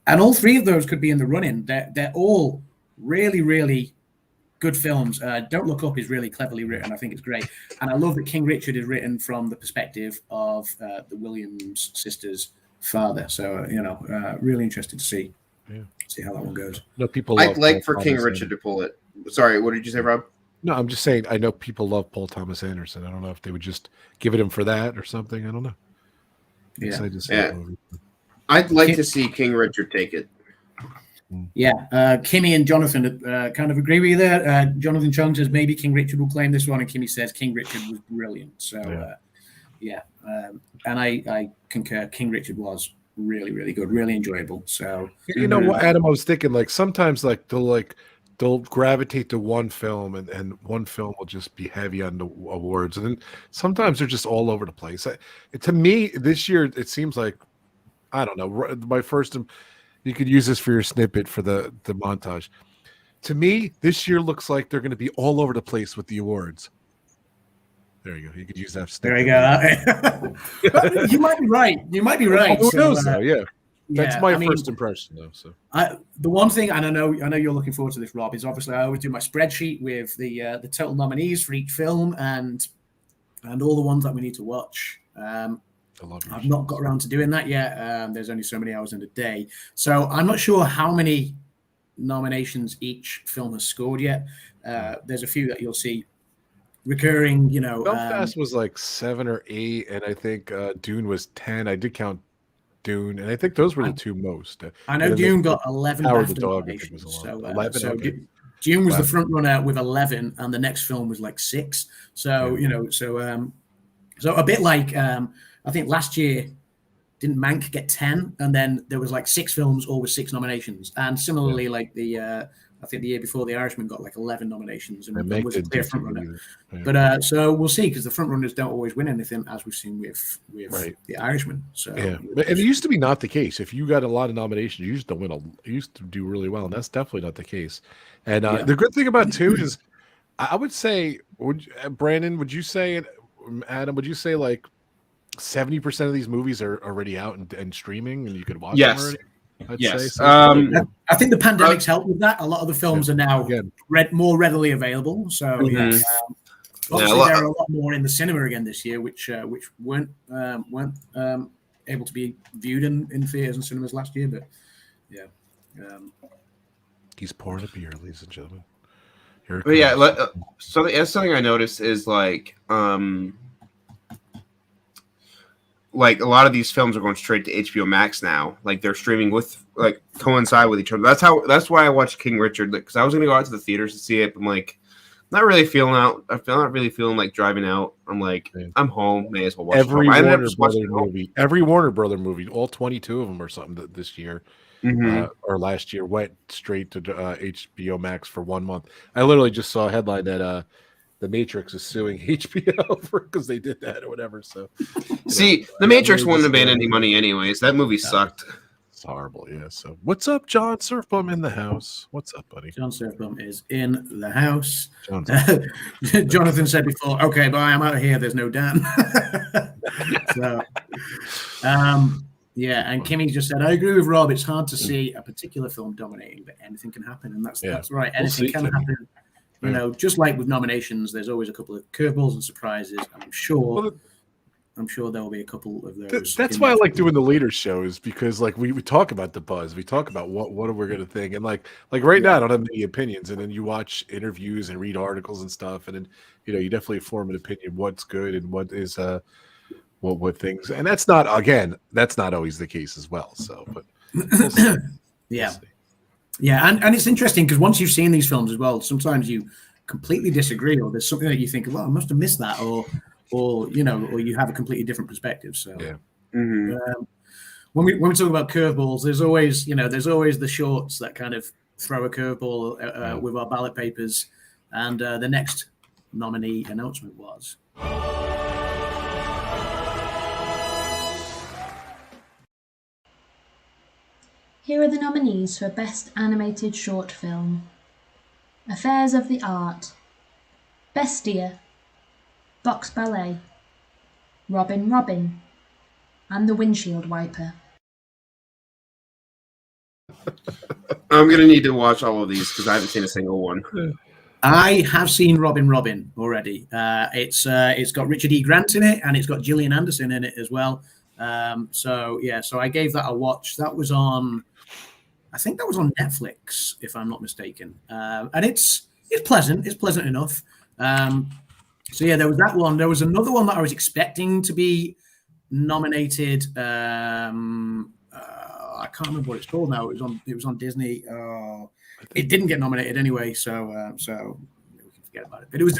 and all 3 of those could be in the running. They're all really, really good films. Don't Look Up is really cleverly written. I think it's great, and I love that King Richard is written from the perspective of the Williams sisters' father. So really interested to see how that one goes. No, people. I'd like for King Richard to pull it. Sorry, what did you say, Rob? No, I'm just saying. I know people love Paul Thomas Anderson. I don't know if they would just give it him for that or something. I don't know. I'd like to see King Richard take it. Yeah, Kimmy and Jonathan kind of agree with you there. Jonathan Chung says maybe King Richard will claim this one, and Kimmy says King Richard was brilliant. So, and I concur. King Richard was really, really good, really enjoyable. So, you know what, Adam, I was thinking sometimes they'll gravitate to one film, and one film will just be heavy on the awards, and then sometimes they're just all over the place. To me, this year it seems like, I don't know. My first. You could use this for your snippet for the montage. To me, this year looks like they're going to be all over the place with the awards. There you go. You could use that snippet. There you go. You might be right. Who knows, though? Yeah. That's my first impression, though. So the one thing, and I know you're looking forward to this, Rob, is obviously I always do my spreadsheet with the total nominees for each film and all the ones that we need to watch. I love I've not got around to doing that yet. There's only so many hours in a day, so I'm not sure how many nominations each film has scored yet. There's a few that you'll see recurring. Belfast was like 7 or 8, and I think Dune was 10. I did count Dune, and I think those were the two most. I know Dune got 11 Howard the BAFTA Dog, I think, was nominations. a lot. So, 11, so okay. Dune was Wow. the front runner with 11, and the next film was like 6. So so a bit like I think last year didn't Mank get 10, and then there was like 6 films all with 6 nominations, and similarly like I think the year before, The Irishman got like 11 nominations and was a clear front runner. Yeah. But so we'll see, because the front runners don't always win anything, as we've seen with The Irishman. So and it used to be not the case. If you got a lot of nominations, you used to win. You used to do really well, and that's definitely not the case. And the good thing about too is, I would say, Brandon, would you say, Adam, would you say like 70% of these movies are already out and streaming, and you could watch them already? I'd say so. I think the pandemic's helped with that. A lot of the films are now more readily available. So obviously there are a lot more in the cinema again this year, which weren't able to be viewed in theaters and cinemas last year. But he's pouring a beer, ladies and gentlemen. But something I noticed is like a lot of these films are going straight to HBO Max now. Like they're streaming with coincide with each other. That's why I watched King Richard, because I was going to go out to the theaters to see it. But I'm like, not really feeling out. I'm not really feeling like driving out. I'm like, I'm home. May as well watch every Warner Brother movie. All 22 of them or something this year. Or last year went straight to HBO Max for 1 month. I literally just saw a headline that The Matrix is suing HBO because they did that or whatever. So, see, The Matrix wouldn't have made any money anyways. That movie sucked. It's horrible, yeah. So, what's up, John Surfbum in the house? What's up, buddy? John Surfbum is in the house. Jonathan said before, "Okay, bye. I'm out of here. There's no Dan." So, yeah, and Kimmy just said, "I agree with Rob. It's hard to see a particular film dominating, but anything can happen, and that's right. Anything can happen." Just like with nominations, there's always a couple of curveballs and surprises. And I'm sure there will be a couple of those. That's why I like doing the leader shows, because like we talk about the buzz, we talk about what are we going to think, and like right now I don't have any opinions, and then you watch interviews and read articles and stuff, and then you definitely form an opinion what's good and what is what things, and that's not always the case as well. So, but we'll see. Yeah. Yeah, and it's interesting because once you've seen these films as well, sometimes you completely disagree, or there's something that you think, well, I must have missed that, or you have a completely different perspective. So, when we talk about curveballs, there's always the shorts that kind of throw a curveball with our ballot papers, and the next nominee announcement was. Here are the nominees for Best Animated Short Film: Affairs of the Art, Bestia, Box Ballet, Robin Robin, and The Windshield Wiper. I'm going to need to watch all of these because I haven't seen a single one. I have seen Robin Robin already. It's got Richard E. Grant in it, and it's got Gillian Anderson in it as well. So I gave that a watch. That was on, I think that was on Netflix, if I'm not mistaken. And it's pleasant. It's pleasant enough. So yeah, there was that one. There was another one that I was expecting to be nominated. I can't remember what it's called now. It was on Disney. It didn't get nominated anyway, so we can forget about it. But it was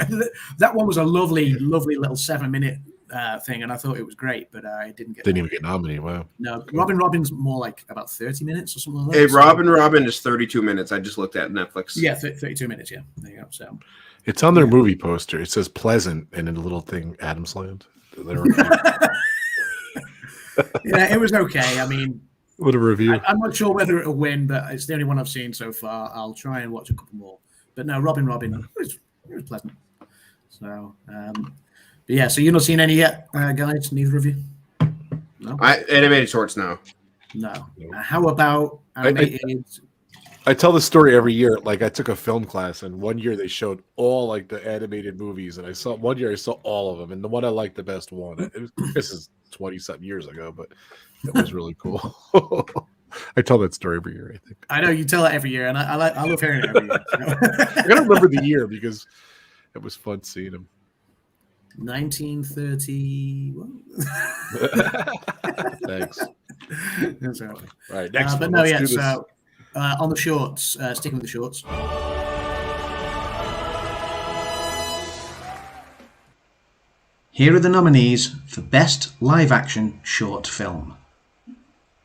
that one was a lovely little 7-minute thing, and I thought it was great, but it didn't even get nominated. Wow. No, Robin Robin's more like about 30 minutes or something like that. Hey, so, Robin is 32 minutes. I just looked at Netflix. Yeah, 32 minutes. Yeah, there you go. So it's on their movie poster. It says pleasant, and in a little thing, Adam's Land. Yeah, it was okay. I mean, what a review. I'm not sure whether it'll win, but it's the only one I've seen so far. I'll try and watch a couple more. But no, Robin, it was pleasant. So, but yeah, so you've not seen any yet, guys? Neither of you? No? Animated shorts, no. No. How about animated I tell this story every year. Like I took a film class, and one year they showed all like the animated movies, and I saw all of them, and the one I liked the best won. This is 20-something years ago, but it was really cool. I tell that story every year. I think I know you tell it every year, and I love hearing it every year. I gotta remember the year because it was fun seeing him. 1930. Thanks. That's all right. Next one. But no, yeah. So on the shorts, sticking with the shorts. Here are the nominees for Best Live Action Short Film: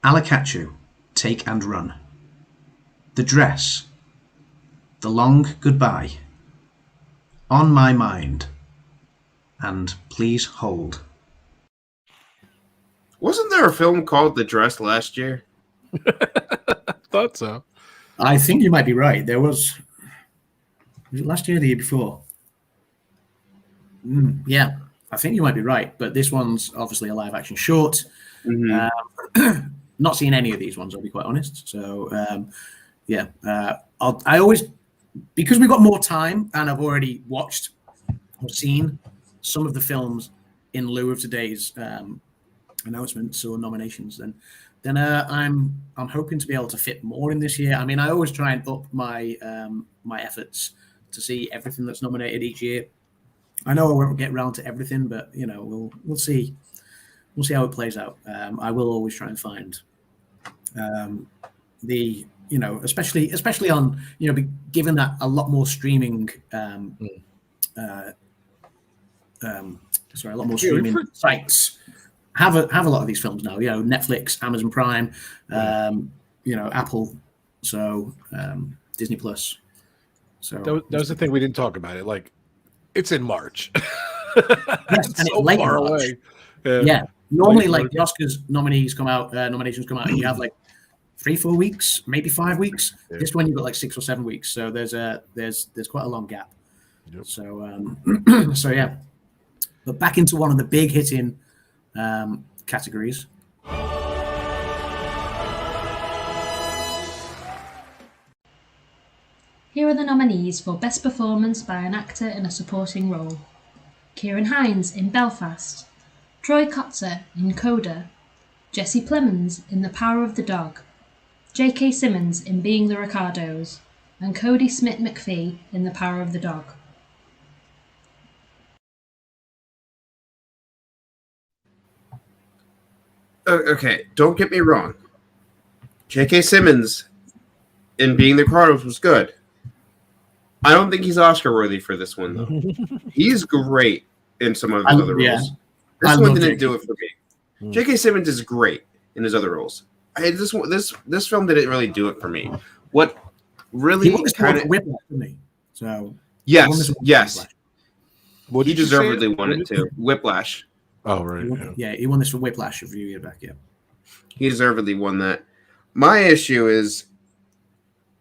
Alakachu, Take and Run, The Dress, The Long Goodbye, On My Mind, and Please Hold. Wasn't there a film called The Dress last year? Thought so. I think you might be right. There was it last year or the year before? Yeah, I think you might be right. But this one's obviously a live action short. Mm-hmm. Not seen any of these ones, I'll be quite honest. So, I always, because we've got more time and I've already watched or seen some of the films in lieu of today's announcements or nominations, then I'm hoping to be able to fit more in this year. I mean, I always try and up my my efforts to see everything that's nominated each year. I know I won't get around to everything, but we'll see. We'll see how it plays out. I will always try and find especially on given that a lot more streaming a lot more streaming sites have a lot of these films now. Netflix, Amazon Prime, Apple, so Disney Plus. So that was the thing we didn't talk about. It like it's in March. Yes, it's and so it's late far March. away. Yeah. Normally, like the Oscars nominations come out, and you have like 3-4 weeks, maybe 5 weeks. Yeah. This one you've got like 6 or 7 weeks, so there's quite a long gap. Yep. So so yeah, but back into one of the big hitting categories. Here are the nominees for Best Performance by an Actor in a Supporting Role: Ciarán Hinds in Belfast, Troy Kotsur in Coda, Jesse Plemons in The Power of the Dog, J.K. Simmons in Being the Ricardos, and Cody Smith-McPhee in The Power of the Dog. Okay, don't get me wrong. J.K. Simmons in Being the Ricardos was good. I don't think he's Oscar worthy for this one though. He's great in some of his other roles. This one didn't do it for me. J.K. Simmons is great in his other roles. This film didn't really do it for me. What really kind of Whiplash, didn't he? So yes. What he deservedly won it too. Whiplash. Oh right. Yeah, he won this for Whiplash a few years back. Yeah, he deservedly won that. My issue is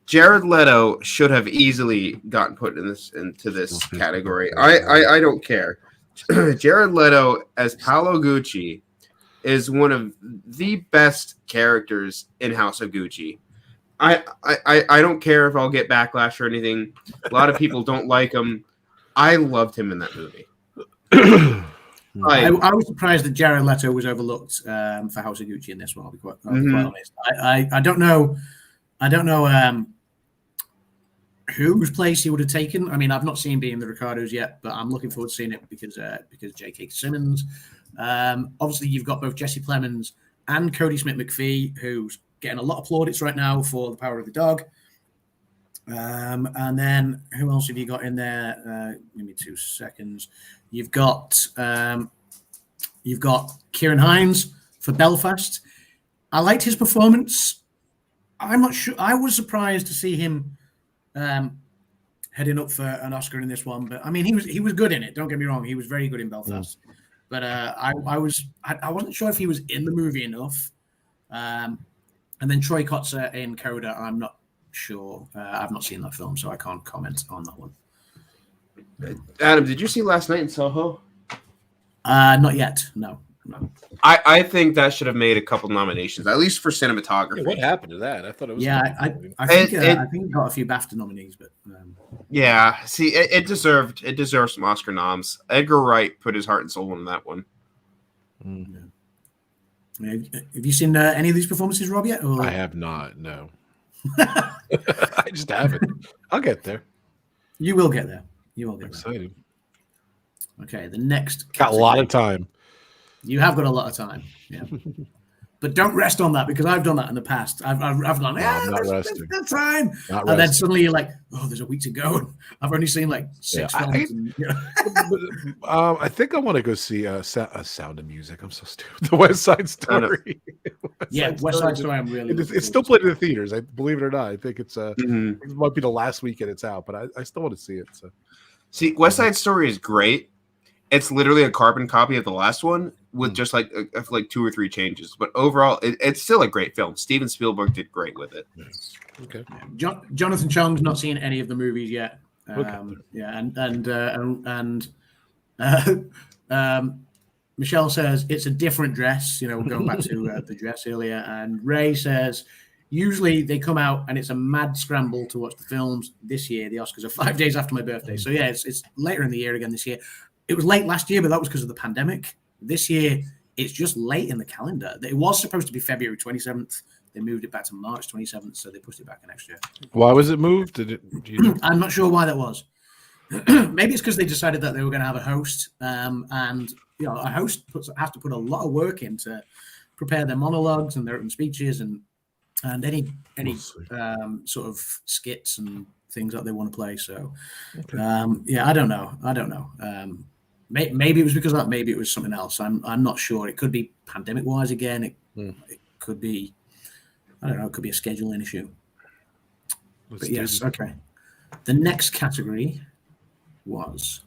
Jared Leto should have easily gotten put into this category. I don't care. Jared Leto as Paolo Gucci is one of the best characters in House of Gucci. I don't care if I'll get backlash or anything. A lot of people don't like him. I loved him in that movie. I was surprised that Jared Leto was overlooked for House of Gucci in this one. I'll be quite honest. I don't know. Whose place he would have taken. I mean, I've not seen Being the Ricardos yet, but I'm looking forward to seeing it because J.K. Simmons. Obviously, you've got both Jesse Plemons and Cody Smith-McPhee, who's getting a lot of plaudits right now for The Power of the Dog. And then who else have you got in there? Give me 2 seconds. You've got Ciarán Hinds for Belfast. I liked his performance. I'm not sure. I was surprised to see him heading up for an Oscar in this one, but I mean, he was good in it. Don't get me wrong; he was very good in Belfast. But I wasn't sure if he was in the movie enough. And then Troy Kotsur in Coda, I'm not sure. I've not seen that film, so I can't comment on that one. Adam, did you see Last Night in Soho? Not yet. No. I think that should have made a couple nominations, at least for cinematography. Yeah, what happened to that? I thought it was. I think it got a few BAFTA nominees, but yeah. See, it deserved some Oscar noms. Edgar Wright put his heart and soul into that one. Mm. Have you seen any of these performances, Rob, yet? Or? I have not. No, I just haven't. I'll get there. You will get there. You will get Excited. there. Okay, the next Got a lot of time. You have got a lot of time. Yeah. But don't rest on that, because I've done that in the past. I've gone, that's time. And then suddenly you're like, oh, there's a week to go. I've only seen like 6 films. I think I want to go see Sound of Music. I'm so stupid. The West Side Story. West Side Story. I'm really. It's still played in the theaters. I believe it or not. I think it's it might be the last weekend it's out, but I still want to see it. So. See, West Side Story is great. It's literally a carbon copy of the last one with just like 2 or 3 changes. But overall, it's still a great film. Steven Spielberg did great with it. Okay. Jonathan Chong's not seen any of the movies yet. Michelle says it's a different dress. You know, we're going back to the dress earlier. And Ray says usually they come out and it's a mad scramble to watch the films. This year, the Oscars are 5 days after my birthday. So yeah, it's later in the year again this year. It was late last year, but that was because of the pandemic. This year, it's just late in the calendar. It was supposed to be February 27th. They moved it back to March 27th, so they pushed it back an extra. Why was it moved? I'm not sure why that was. Maybe it's because they decided that they were going to have a host, and a host has to put a lot of work in to prepare their monologues and their own speeches and any sort of skits and things that they want to play. So, I don't know. Maybe it was because of that. Maybe it was something else. I'm not sure. It could be pandemic wise again. It could be, I don't know. It could be a scheduling issue. But yes, okay. The next category was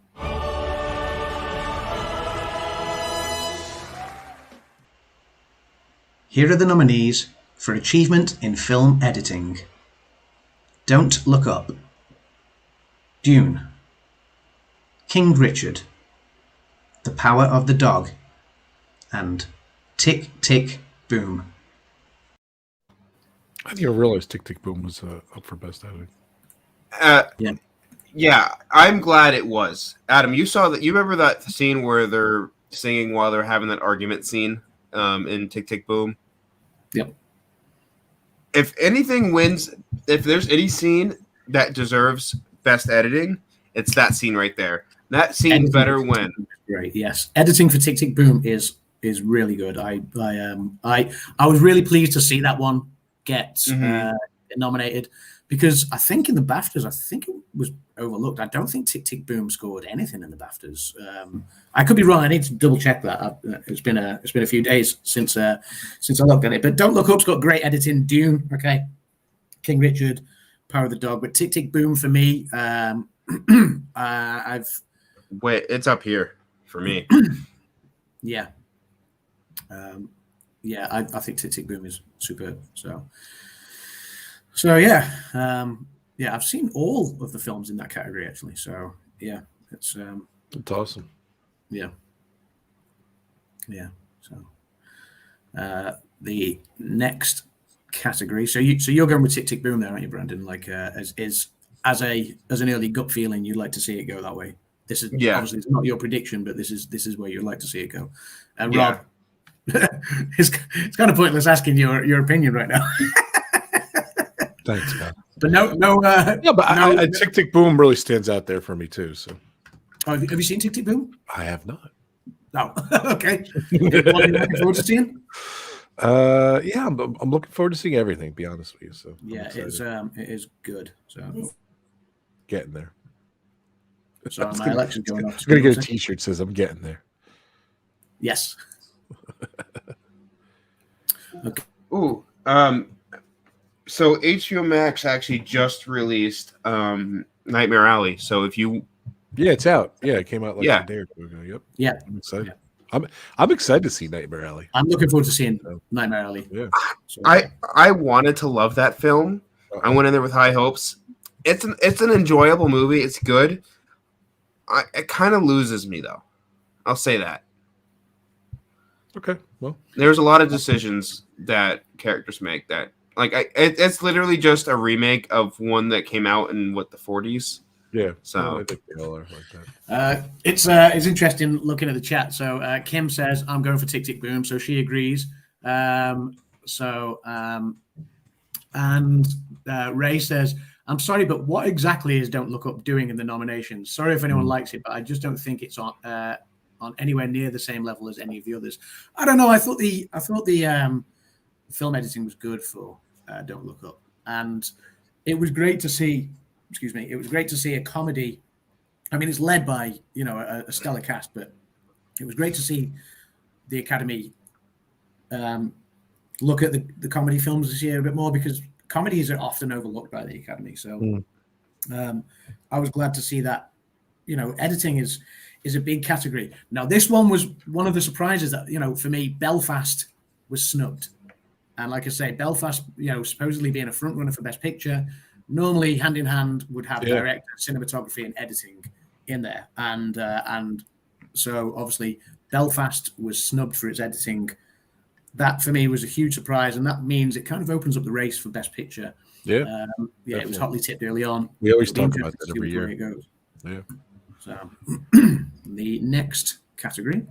here are the nominees for achievement in film editing. Don't Look Up, Dune, King Richard, The Power of the Dog, and Tick, Tick, Boom. I didn't realize Tick, Tick, Boom was up for best editing. Yeah, I'm glad it was. Adam, you saw that? You remember that scene where they're singing while they're having that argument scene in Tick, Tick, Boom? Yep. If anything wins, if there's any scene that deserves best editing, it's that scene right there. That scene better win. Great, yes. Editing for Tick, Tick, Boom is really good. I was really pleased to see that one get nominated, because I think in the BAFTAs, it was overlooked. I don't think Tick, Tick, Boom scored anything in the BAFTAs. I could be wrong. I need to double check that. It's been a few days since I looked at it. But Don't Look Up's got great editing. Dune, okay. King Richard, Power of the Dog. But Tick, Tick, Boom for me. It's up here for me. Yeah. I think Tick, Tick, Boom is superb. So yeah. I've seen all of the films in that category actually. So yeah, it's awesome. Yeah. So the next category. So you're going with Tick, Tick, Boom there, aren't you, Brandon? Like as an early gut feeling, you'd like to see it go that way. This is obviously it's not your prediction, but this is where you'd like to see it go. Rob, it's kind of pointless asking your opinion right now. Thanks, man. But no. Tick, Tick, Boom really stands out there for me too. So, have you seen Tick, Tick, Boom? I have not. No. Okay. Looking forward to seeing? I'm looking forward to seeing everything. To be honest with you. So yeah, it is good. So getting there. So my election's going off. I'm gonna get a T-shirt that says I'm getting there. Yes. Okay. Ooh. So HBO Max actually just released Nightmare Alley. So if you, it's out. Yeah, it came out like a day or two ago. Yep. Yeah, I'm excited. Yeah. I'm excited to see Nightmare Alley. I'm looking forward to seeing Nightmare Alley. Yeah. So, I wanted to love that film. I went in there with high hopes. It's an enjoyable movie. It's good. It kind of loses me though. I'll say that. Okay, well, there's a lot of decisions that characters make that, like, it's literally just a remake of one that came out in the 40s. yeah. So I think they all are like that. It's interesting looking at the chat. So Kim says I'm going for Tick Tick Boom, so she agrees. And Ray says, I'm sorry, but what exactly is Don't Look Up doing in the nominations? Sorry if anyone likes it, but I just don't think it's on anywhere near the same level as any of the others. I don't know. I thought the film editing was good for Don't Look Up, and it was great to see. Excuse me. It was great to see a comedy. I mean, it's led by a stellar cast, but it was great to see the Academy look at the comedy films this year a bit more, because comedies are often overlooked by the Academy. So I was glad to see that. Editing is a big category. Now, this one was one of the surprises that, for me, Belfast was snubbed. And like I say, Belfast, supposedly being a front runner for Best Picture, normally hand in hand would have director, cinematography, and editing in there. And so obviously Belfast was snubbed for its editing. That for me was a huge surprise, and that means it kind of opens up the race for Best Picture. Yeah, it was hotly tipped early on. We always talk about that every year. It goes. Yeah. So the next category.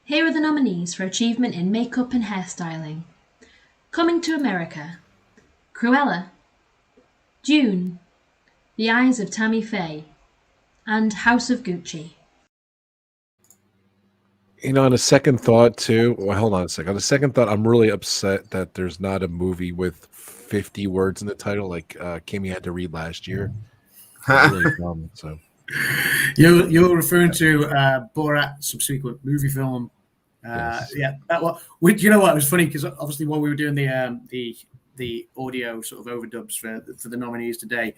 Here are the nominees for achievement in makeup and hairstyling. Coming to America, Cruella, Dune, The Eyes of Tammy Faye, and House of Gucci. On a second thought, too. Well, hold on a second. On a second thought, I'm really upset that there's not a movie with 50 words in the title like Kimmy had to read last year. Really dumb, so. You're referring to Borat subsequent movie film. Yes. Yeah, you know what? It was funny because obviously while we were doing the audio sort of overdubs for the nominees today,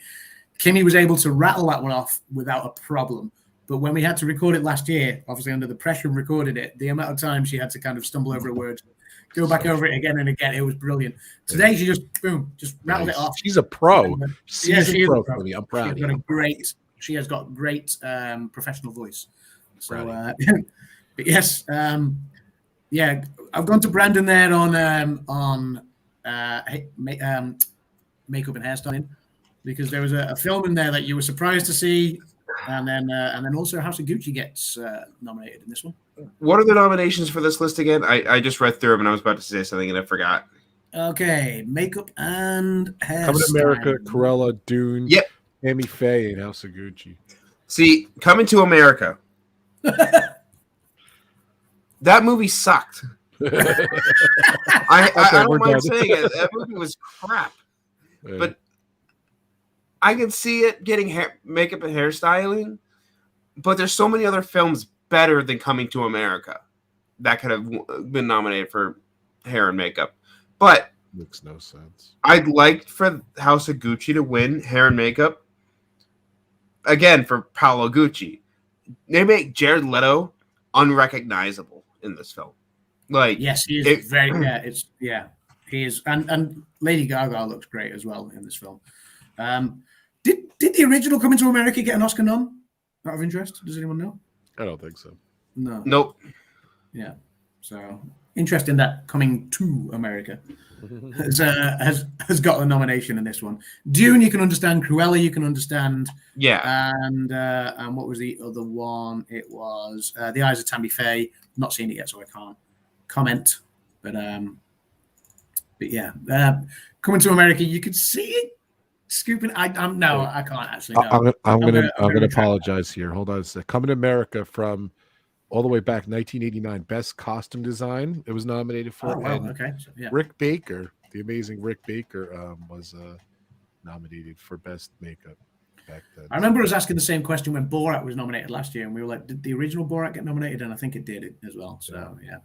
Kimmy was able to rattle that one off without a problem. But when we had to record it last year, obviously under the pressure of recording it, the amount of time she had to kind of stumble over a word, go back over it again and again, it was brilliant. Today she just rattled it off. She's a pro. She's a pro. I'm proud of you. She has got great professional voice. So, but yes, I've gone to Brandon there on makeup and hairstyling, because there was a film in there that you were surprised to see, and then also House of Gucci gets nominated in this one. What are the nominations for this list again? I just read through them and I was about to say something and I forgot. Okay, makeup and hairstyling. Coming to America, Cruella, Dune. Yep. Tammy Faye and House of Gucci. See, Coming to America. That movie sucked. I don't mind saying it. That movie was crap. Yeah. But I can see it getting makeup and hairstyling. But there's so many other films better than Coming to America that could have been nominated for hair and makeup. But makes no sense. I'd like for House of Gucci to win hair and makeup. Again, for Paolo Gucci. They make Jared Leto unrecognizable in this film. Like, yes, he is he is, and Lady Gaga looks great as well in this film. Did the original Coming to America get an Oscar nom? Out of interest, does anyone know? I don't think so. No. Nope. Yeah. So interesting that Coming to America has got a nomination in this one. Dune, you can understand. Cruella, you can understand. Yeah. And what was the other one? It was The Eyes of Tammy Faye. Not seen it yet, so I can't comment. But yeah, Coming to America, you could see it scooping. I can't actually. No. I'm gonna apologize here. Hold on a sec. Coming to America from all the way back 1989, Best Costume Design. It was nominated for. Oh, wow. Okay. So, yeah. Rick Baker, the amazing Rick Baker, was nominated for Best Makeup back then. I remember us asking the same question when Borat was nominated last year, and we were like, "Did the original Borat get nominated?" And I think it did as well. So yeah.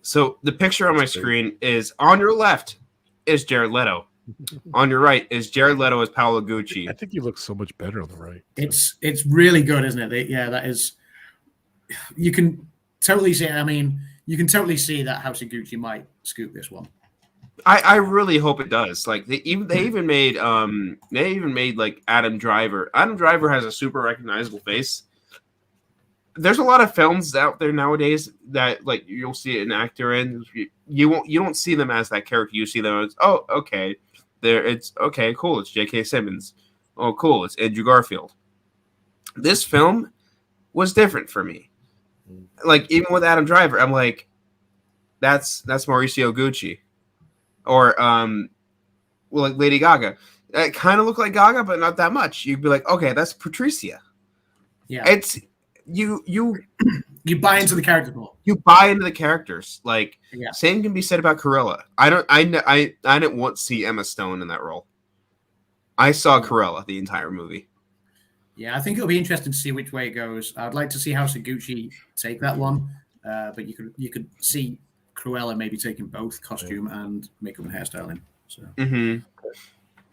So the picture on my screen is on your left is Jared Leto. On your right is Jared Leto as Paolo Gucci. I think he looks so much better on the right. It's really good, isn't it? That is. You can totally see. I mean, you can totally see that House of Gucci might scoop this one. I really hope it does. Like they even made like Adam Driver. Adam Driver has a super recognizable face. There's a lot of films out there nowadays that like you'll see an actor in. You don't see them as that character. You see them as, oh, okay, it's okay, cool. It's J.K. Simmons. Oh, cool. It's Andrew Garfield. This film was different for me. Like even with Adam Driver, I'm like, that's Mauricio Gucci, or like Lady Gaga. It kind of looked like Gaga, but not that much. You'd be like, okay, that's Patricia. Yeah, it's you buy into the character more. You buy into the characters. Like yeah. Same can be said about Cruella. I didn't want to see Emma Stone in that role. I saw Cruella the entire movie. Yeah, I think it'll be interesting to see which way it goes. I'd like to see how Seguchi take that one, but you could see Cruella maybe taking both costume and makeup and hairstyling. So yeah.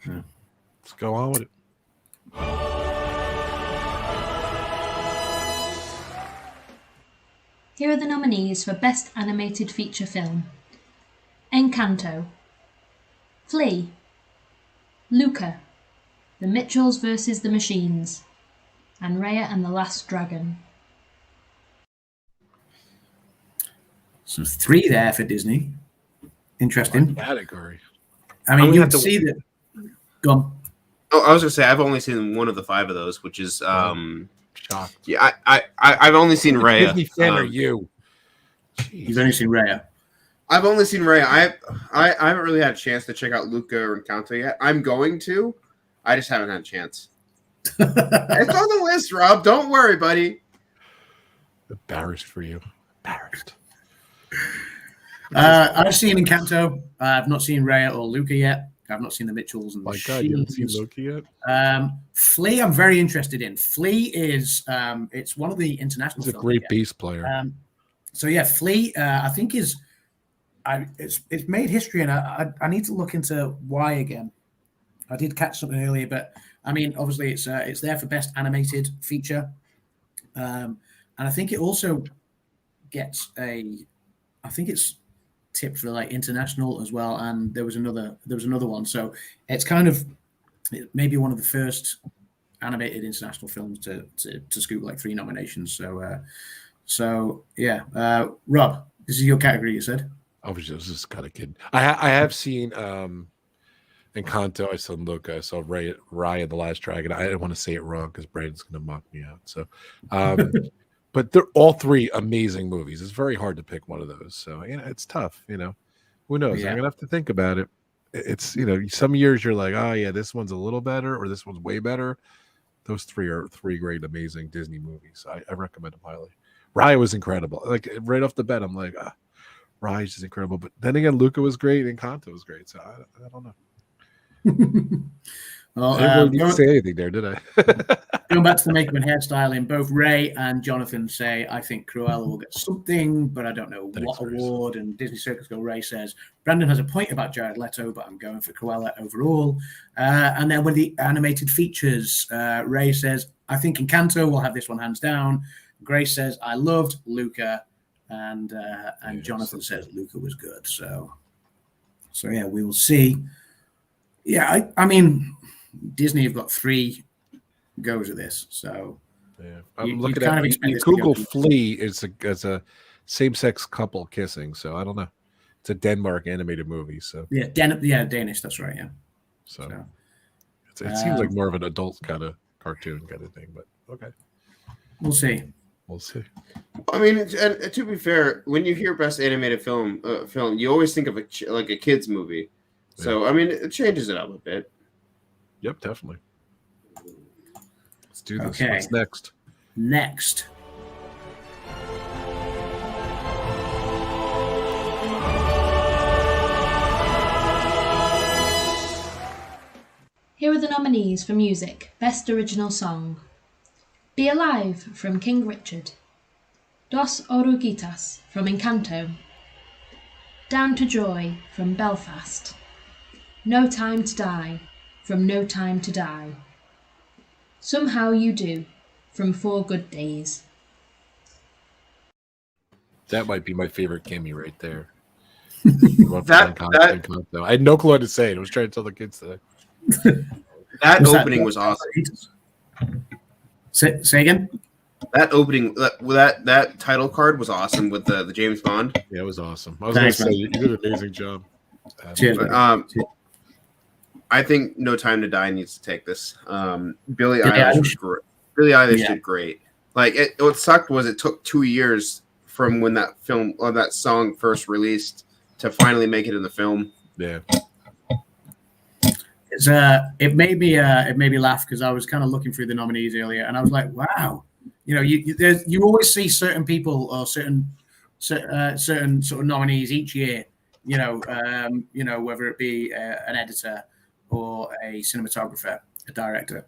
Let's go on with it. Here are the nominees for Best Animated Feature Film: Encanto, Flea, Luca, The Mitchells vs. the Machines, and Raya and the Last Dragon. So 3 there for Disney. Interesting category. I mean, you have to see that. Go on. Oh, I was gonna say I've only seen one of the 5 of those, which is Shocked. Yeah, I've only seen Raya. Disney fan are you? Jeez. You've only seen Raya. I've only seen Raya. I haven't really had a chance to check out Luca or Encanto yet. I'm going to. I just haven't had a chance. It's on the list, Rob. Don't worry, buddy. Embarrassed for you. Embarrassed. I've seen Encanto. I've not seen Raya or Luca yet. I've not seen the Mitchells and my God, you haven't seen Loki yet? Flea, I'm very interested in. Flea is it's one of the international. He's a great bass player. So yeah, Flea, I think it's made history, and I need to look into why again. I did catch something earlier, but I mean, obviously it's there for best animated feature, and I think it also gets I think it's tipped for like international as well, and there was another one, so it's kind of maybe one of the first animated international films to scoop like 3 nominations. So yeah, Rob, this is your category, you said. I was just kind of kidding. I have seen Encanto, I saw Luca, I saw Raya the Last Dragon. I didn't want to say it wrong because Brandon's going to mock me out. So but they're all 3 amazing movies. It's very hard to pick one of those. So, it's tough, who knows? Yeah. I'm going to have to think about it. It's, some years you're like, oh yeah, this one's a little better or this one's way better. Those 3 are 3 great, amazing Disney movies. I recommend them highly. Raya was incredible. Like right off the bat, I'm like, Raya's just incredible. But then again, Luca was great and Encanto was great. So I don't know. Well, I didn't say anything there, did I? Going back to the makeup and hairstyling, both Ray and Jonathan say, I think Cruella will get something, but I don't know what award. And Disney Circus Girl Ray says, Brandon has a point about Jared Leto, but I'm going for Cruella overall. And then with the animated features, Ray says, I think Encanto will have this one hands down. Grace says, I loved Luca. And Jonathan says Luca was good. So yeah, we will see. Yeah, I mean, Disney have got 3 goes at this, so yeah. I'm looking at you Google Flea is a same-sex couple kissing, so I don't know. It's a Denmark animated movie, so yeah, Danish. That's right, yeah. So it seems like more of an adult kind of cartoon kind of thing, but okay, we'll see. I mean, and to be fair, when you hear best animated film, you always think of a kids movie. So I mean, it changes it up a bit. Yep, definitely. Let's do this. Okay. What's next? Here are the nominees for music: Best Original Song: Be Alive from King Richard, Dos Oruguitas from Encanto, Down to Joy from Belfast, No Time to Die from No Time to Die, Somehow You Do from 4 Good Days. That might be my favorite Kimmy right there. one for content. I had no clue what to say. I was trying to tell the kids today. That opening was awesome. Say again. That opening, that title card was awesome with the James Bond. Yeah, it was awesome. I was going to say you did an amazing job. Cheers. I think No Time to Die needs to take this. Billie Eilish was great. Billie Eilish did great. Like what sucked was it took 2 years from when that film or that song first released to finally make it in the film. Yeah. It made me laugh because I was kind of looking through the nominees earlier, and I was like, wow, you always see certain people or certain sort of nominees each year, whether it be an editor or a cinematographer, a director,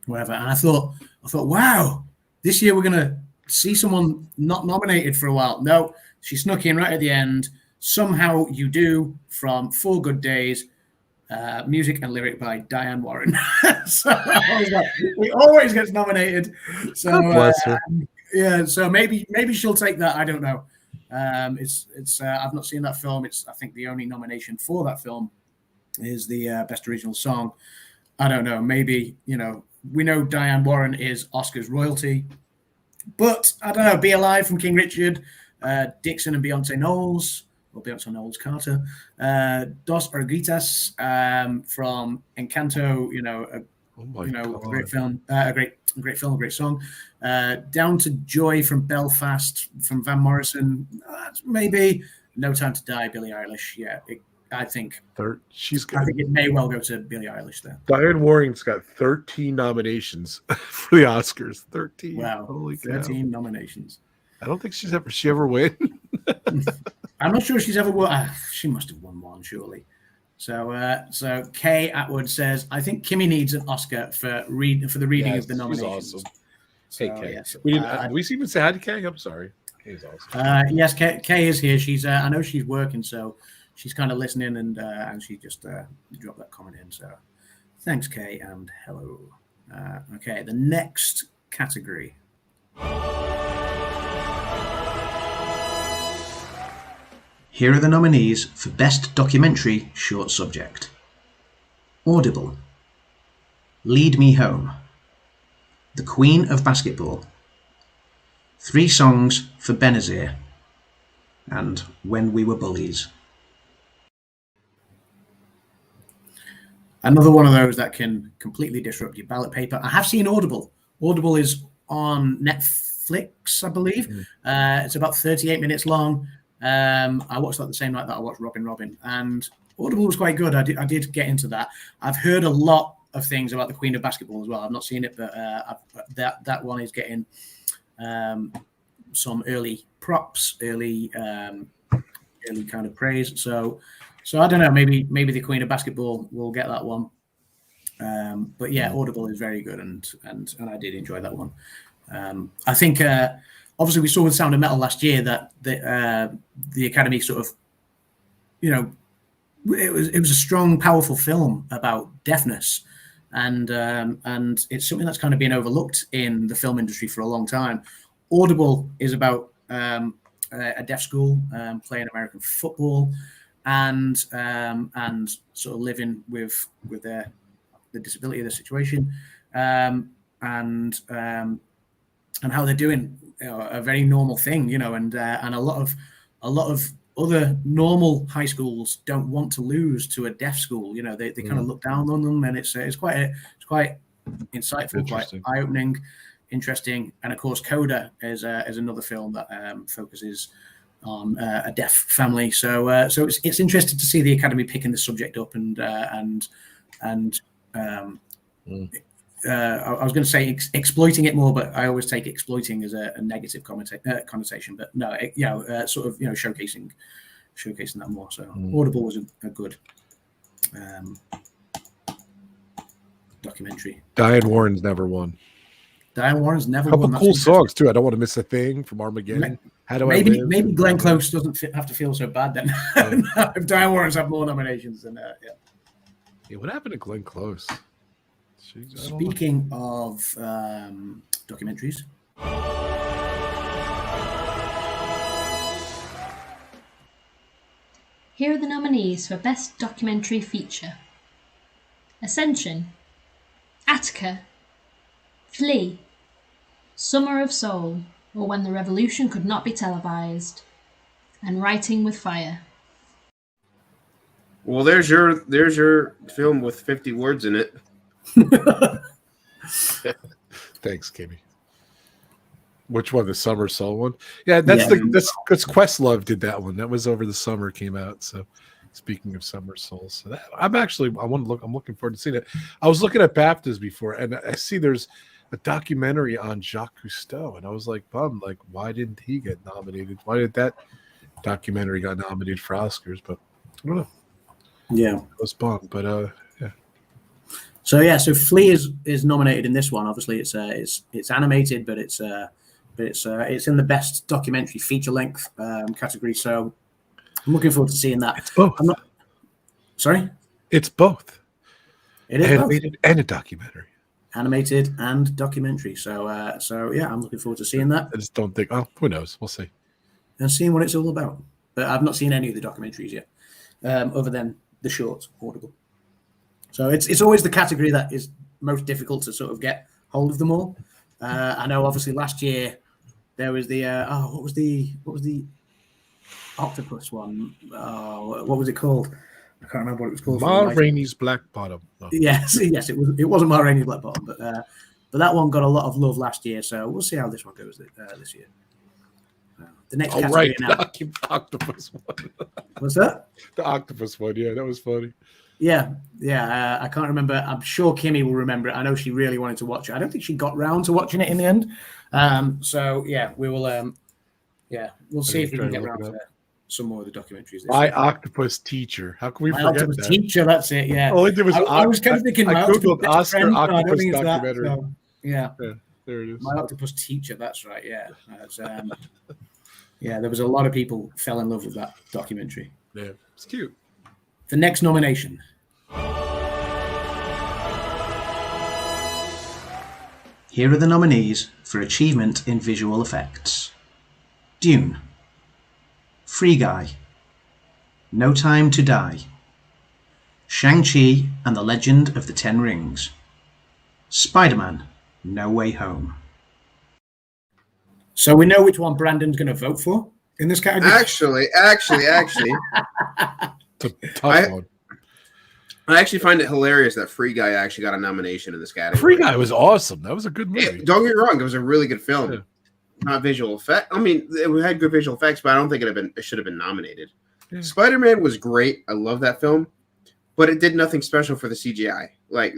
whatever. And I thought, wow, this year we're gonna see someone not nominated for a while. No, she snuck in right at the end. Somehow You Do from 4 Good Days. Music and lyric by Diane Warren. So I was like, he always gets nominated. So bless her. So maybe she'll take that. I don't know. It's I've not seen that film. I think the only nomination for that film is the best original song. I don't know. Maybe we know Diane Warren is Oscar's royalty, but I don't know. Be Alive from King Richard, Dixon and Beyonce Knowles. Or Beyonce Knowles Carter, Dos Orguitas from Encanto, a great film, a great film, a great song. Down to Joy from Belfast, from Van Morrison. Maybe No Time to Die, Billie Eilish. Yeah, I think it may well go to Billie Eilish there. Diane Warren's got 13 nominations for the Oscars. 13. Wow, holy 13 nominations. I don't think she ever win. I'm not sure she's ever won. She must have won one, surely. So Kay Atwood says, I think Kimmy needs an Oscar for the reading of the nominations. Awesome. So, hey, Kay. Yes. Did we even say hi to Kay? I'm sorry. Kay's awesome. Yes, Kay is here. She's I know she's working, so she's kind of listening, and she just dropped that comment in. So thanks, Kay, and hello. Okay, the next category. Here are the nominees for Best Documentary Short Subject. Audible, Lead Me Home, The Queen of Basketball, 3 Songs for Benazir, and When We Were Bullies. Another one of those that can completely disrupt your ballot paper. I have seen Audible. Audible is on Netflix, I believe. It's about 38 minutes long. I watched that the same night that I watched Robin, and Audible was quite good. I did get into that. I've heard a lot of things about the Queen of Basketball as well. I've not seen it, but that one is getting some early props, early kind of praise. So I don't know. Maybe the Queen of Basketball will get that one. But yeah, Audible is very good, and I did enjoy that one. I think. Obviously, we saw with Sound of Metal last year that the Academy sort of, it was a strong, powerful film about deafness, and it's something that's kind of been overlooked in the film industry for a long time. Audible is about a deaf school playing American football, and sort of living with the disability of the situation, and how they're doing. A very normal thing, and a lot of other normal high schools don't want to lose to a deaf school. They kind of look down on them, and it's quite insightful, quite eye-opening, interesting. And of course, Coda is another film that focuses on a deaf family. So it's interesting to see the Academy picking the subject up I was going to say exploiting it more, but I always take exploiting as a negative connotation. But no, sort of showcasing that more. So Audible was a good documentary. Diane Warren's never won. Diane Warren's never won. Couple cool songs too. I Don't Want to Miss a Thing from Armageddon. Maybe Glenn Close doesn't have to feel so bad then. If Diane Warren's have more nominations than Yeah, what happened to Glenn Close? Speaking of documentaries, Here are the nominees for Best Documentary Feature: Ascension, Attica, Flee, Summer of Soul, or When the Revolution Could Not Be Televised, and Writing with Fire. Well, there's your film with 50 words in it. Thanks, Kimmy. Which one? The Summer Soul one? Yeah, that's because Questlove did that one. That was over the summer, came out. So speaking of Summer Soul, so that, I'm looking forward to seeing it. I was looking at BAFTAs before, and I see there's a documentary on Jacques Cousteau, and I was like bummed. Like, why didn't he get nominated? Why did that documentary got nominated for Oscars? But I don't know. Yeah, I was bummed, but yeah. So Flea is nominated in this one. Obviously, it's animated, but it's in the best documentary feature length category. So I'm looking forward to seeing that. It's both. Sorry, it's both. It is animated both. And a documentary. Animated and documentary. So yeah, I'm looking forward to seeing that. I just don't think. Oh, who knows? We'll see. And seeing what it's all about. But I've not seen any of the documentaries yet, other than the short Audible. So it's always the category that is most difficult to sort of get hold of them all. I know, obviously, last year there was the what was the octopus one? What was it called? I can't remember what it was called. Ma Rainey's Black Bottom. Oh. Yes, it wasn't Ma Rainey's Black Bottom, but that one got a lot of love last year. So we'll see how this one goes this year. The next category now. The octopus one. What's that? The octopus one. Yeah, that was funny. Yeah. I can't remember. I'm sure Kimmy will remember it. I know she really wanted to watch it. I don't think she got round to watching it in the end. So yeah, we will. We'll see if we can get around to some more of the documentaries. My Octopus Teacher. How can we forget Octopus that? Teacher. That's it. Yeah. All I did was I was kind of thinking. I googled Oscar Octopus documentary. Yeah, there it is. My Octopus Teacher. That's right. Yeah. Yeah, there was a lot of people fell in love with that documentary. Yeah, it's cute. The next nomination. Here are the nominees for achievement in visual effects: Dune, Free Guy, No Time to Die, Shang-Chi and the Legend of the Ten Rings, Spider-Man: No Way Home. So we know which one Brandon's going to vote for in this category. Actually, It's a tough one. I actually find it hilarious that Free Guy actually got a nomination in this category. Free Guy was awesome. That was a good movie. Yeah, don't get me wrong; it was a really good film. Yeah. Not visual effect. I mean, it had good visual effects, but I don't think it should have been nominated. Yeah. Spider-Man was great. I love that film, but it did nothing special for the CGI. Like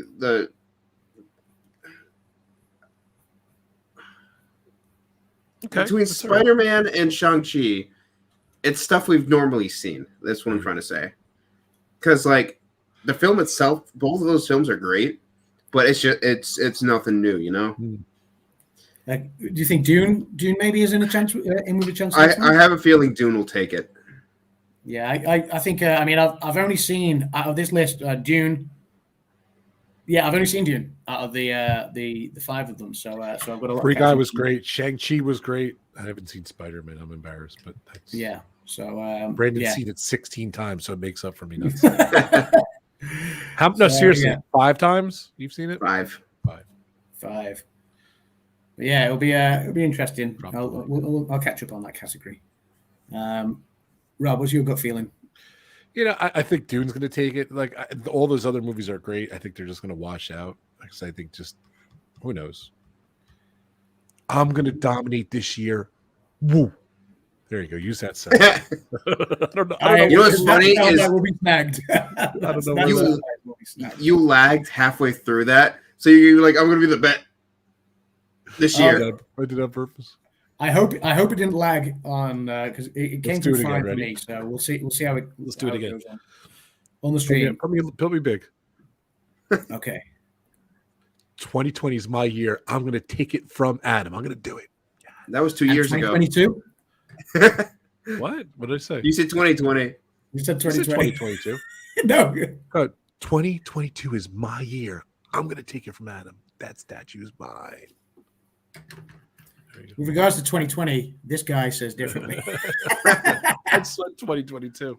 between Spider-Man and Shang-Chi, it's stuff we've normally seen. That's what I'm trying to say. Because like the film itself, both of those films are great, but it's nothing new, you know. Do you think Dune maybe is in a chance? In with a chance? I have a feeling Dune will take it. Yeah, I think. I mean, I've only seen out of this list Dune. Yeah, I've only seen Dune out of the five of them. So I've got a lot. Free Guy was great. Shang-Chi was great. I haven't seen Spider-Man. I'm embarrassed, but that's, yeah. So Brandon's seen it 16 times, so it makes up for me. Seriously, 5 times you've seen it? 5. 5. But yeah, it'll be interesting. I'll catch up on that category. Rob, what's your gut feeling? You know, I think Dune's going to take it. Like all those other movies are great. I think they're just going to wash out. Because I think who knows? I'm going to dominate this year. Woo! There you go. Use that sound. I don't know. You know what's funny is we'll be snagged. I don't know. You lagged halfway through that, so you're like, I'm going to be the bet this year. I did on purpose. I hope it didn't lag on because it came through fine for me. So we'll see how it. Let's do it again on the stream. Put me big. Okay. 2020 is my year. I'm going to take it from Adam. I'm going to do it. That was 2 years ago. 2022. What did I say? You said 2020. You said 2020. 2022. No. 2022 is my year. I'm going to take it from Adam. That statue is mine. With regards to 2020, this guy says differently. That's 2022.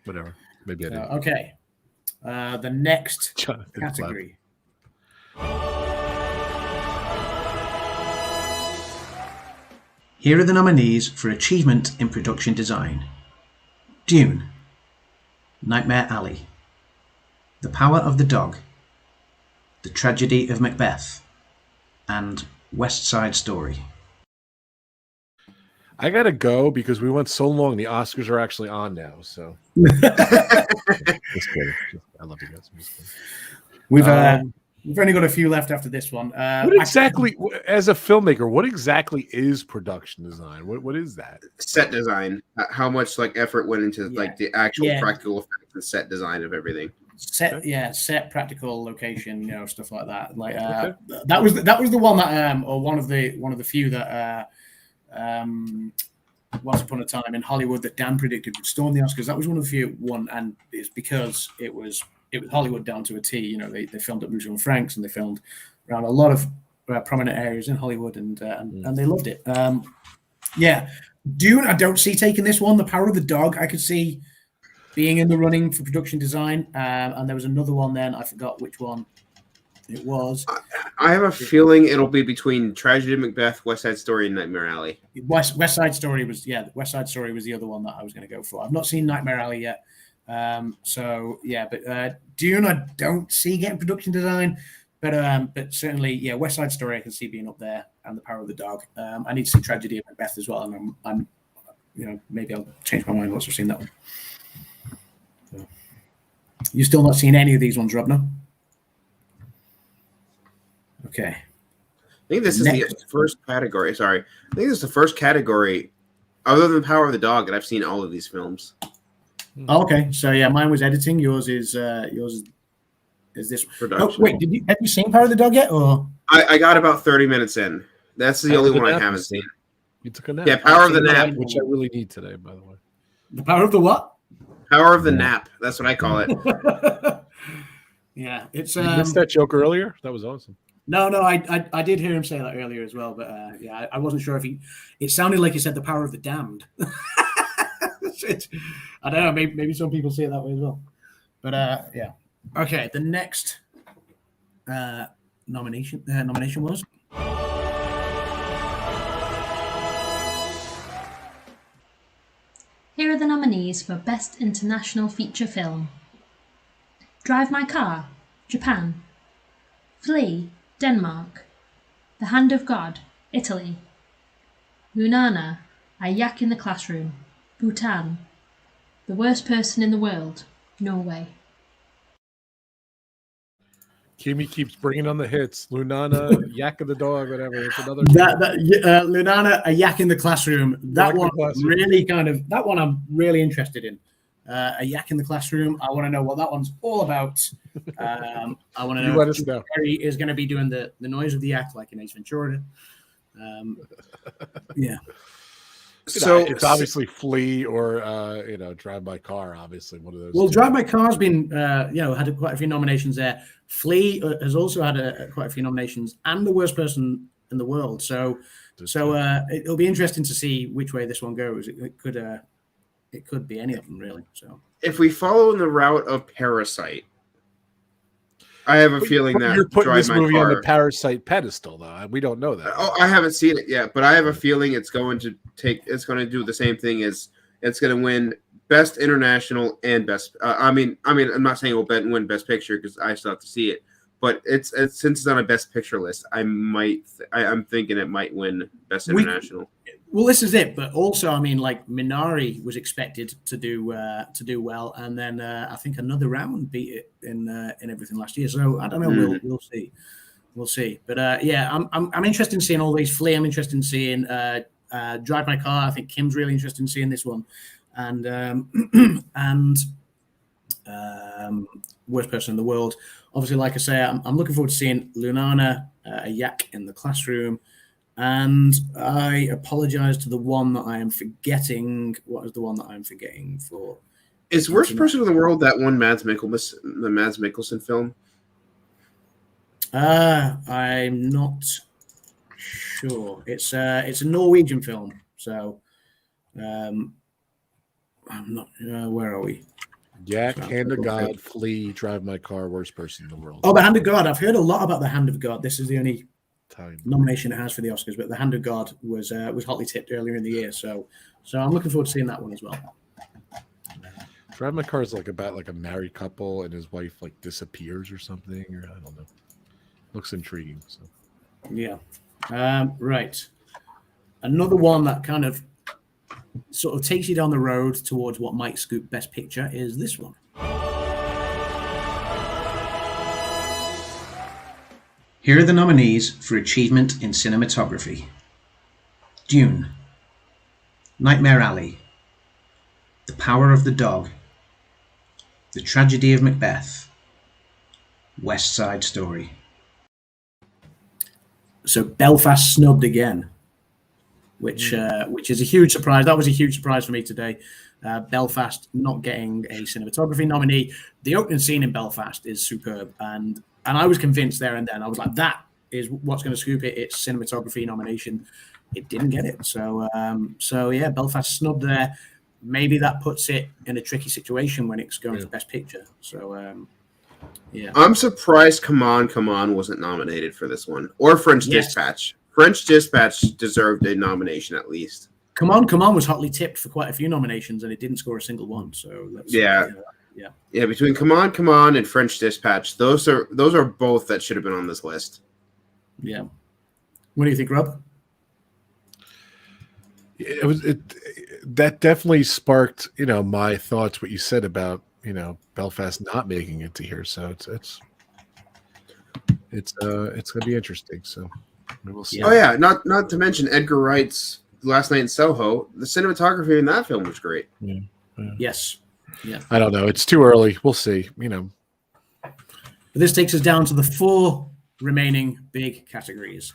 Whatever. Maybe I didn't. Okay. The next Jonathan category. Here are the nominees for Achievement in Production Design. Dune, Nightmare Alley, The Power of the Dog, The Tragedy of Macbeth, and West Side Story. I gotta go because we went so long. The Oscars are actually on now, so. Just kidding. I love you guys. I'm just kidding. We've only got a few left after this one. What exactly, as a filmmaker, what exactly is production design? What is that? Set design. How much like effort went into like the actual practical effects and set design of everything. Set, practical, location, stuff like that. Like that was the one that or one of the few that once upon a time in Hollywood that Dan predicted would storm the Oscars. That was one of the few one, and it's because it was Hollywood down to a T. They filmed at Museum of Franks and they filmed around a lot of prominent areas in Hollywood, and they loved it. Dune, I don't see taking this one. The Power of the Dog, I could see being in the running for production design, and there was another one then, I forgot which one it was. I have a feeling it'll be between Tragedy of Macbeth, West Side Story, and Nightmare Alley. West Side Story was West Side Story was the other one that I was going to go for. I've not seen Nightmare Alley yet. But Dune, I don't see getting production design, but certainly, West Side Story I can see being up there, and The Power of the Dog. I need to see Tragedy of Macbeth as well, and I'm maybe I'll change my mind once I've seen that one. So, you still not seen any of these ones, Rob? No. Okay. I think this is the first category. Sorry, I think this is the first category, other than Power of the Dog, that I've seen all of these films. Oh, okay, so mine was editing. Yours is this production? Oh, wait, have you seen Power of the Dog yet? Or I got about 30 minutes in. That's the only one I haven't seen. You took a nap. Yeah, Power of the Nap, which I really need today, by the way. The Power of the what? Power of the Nap. That's what I call it. Yeah, it's. You missed that joke earlier. That was awesome. No, I did hear him say that earlier as well, but I wasn't sure if it sounded like he said the power of the damned. I don't know, maybe some people see it that way as well. But okay, the next nomination was Here are the nominees for Best International Feature Film. Drive My Car, Japan. Flee, Denmark. The Hand of God, Italy. Lunana, A Yak in the Classroom, Bhutan. The Worst Person in the World, Norway. Kimmy keeps bringing on the hits. Lunana, Yak of the Dog, whatever. It's another. Lunana, A Yak in the Classroom. That one I'm really interested in. A Yak in the Classroom. I want to know what that one's all about. I want to know if Jerry is going to be doing the noise of the yak like in Ace Ventura. Yeah. So it's obviously Flee or Drive My Car. Obviously, one of those. Well, Drive My Car's been had quite a few nominations there. Flee has also had quite a few nominations, and The Worst Person in the World. So it'll be interesting to see which way this one goes. It could be any of them really. So if we follow in the route of Parasite, I have a feeling that you're putting Drive this My movie Car on the Parasite pedestal, though. We don't know that. Oh, I haven't seen it yet, but I have a feeling it's going to do the same thing as it's going to win Best International and Best. I'm not saying it will win Best Picture because I still have to see it, but it's since it's on a Best Picture list, I'm thinking it might win Best International. Well, this is it, but also, Minari was expected to do well, and then I think another round beat it in everything last year. So I don't know. We'll see. But I'm interested in seeing all these. Flee, I'm interested in seeing. Drive My Car. I think Kim's really interested in seeing this one, and Worst Person in the World. Obviously, like I say, I'm looking forward to seeing Lunana, A Yak in the Classroom. And I apologize to the one that I am forgetting. What is the one that I'm forgetting for? Is Worst Person in the World that one the Mads Mikkelsen film? I'm not sure. It's a Norwegian film. So I'm not. Where are we? Yak, So, Hand of God, Flea, Drive My Car, Worst Person in the World. Oh, the Hand of God. I've heard a lot about the Hand of God. This is the only Time. nomination it has for the Oscars, but the Hand of God was hotly tipped earlier in the year. So I'm looking forward to seeing that one as well. Drive My Car is like about like a married couple and his wife like disappears or something, or I don't know. Looks intriguing. So yeah, right. Another one that kind of sort of takes you down the road towards what might scoop Best Picture is this one. Here are the nominees for achievement in cinematography: Dune, Nightmare Alley, The Power of the Dog, The Tragedy of Macbeth, West Side Story. So Belfast snubbed again, which is a huge surprise. That was a huge surprise for me today. Belfast not getting a cinematography nominee. The opening scene in Belfast is superb, and I was convinced there and then. I was like, that is what's going to scoop it. It's cinematography nomination. It didn't get it. So yeah, Belfast snubbed there. Maybe that puts it in a tricky situation when it's going to Best Picture. So yeah, I'm surprised Come On wasn't nominated for this one, or French Dispatch. French Dispatch deserved a nomination at least. Come On was hotly tipped for quite a few nominations, and it didn't score a single one. So yeah. Between Come On, and French Dispatch, those are both that should have been on this list. Yeah. What do you think, Rob? That definitely sparked my thoughts. What you said about Belfast not making it to here, so it's going to be interesting. So we'll see. Oh yeah, not to mention Edgar Wright's Last Night in Soho. The cinematography in that film was great. Yeah. Yes. Yeah. I don't know. It's too early. We'll see. But this takes us down to the 4 remaining big categories,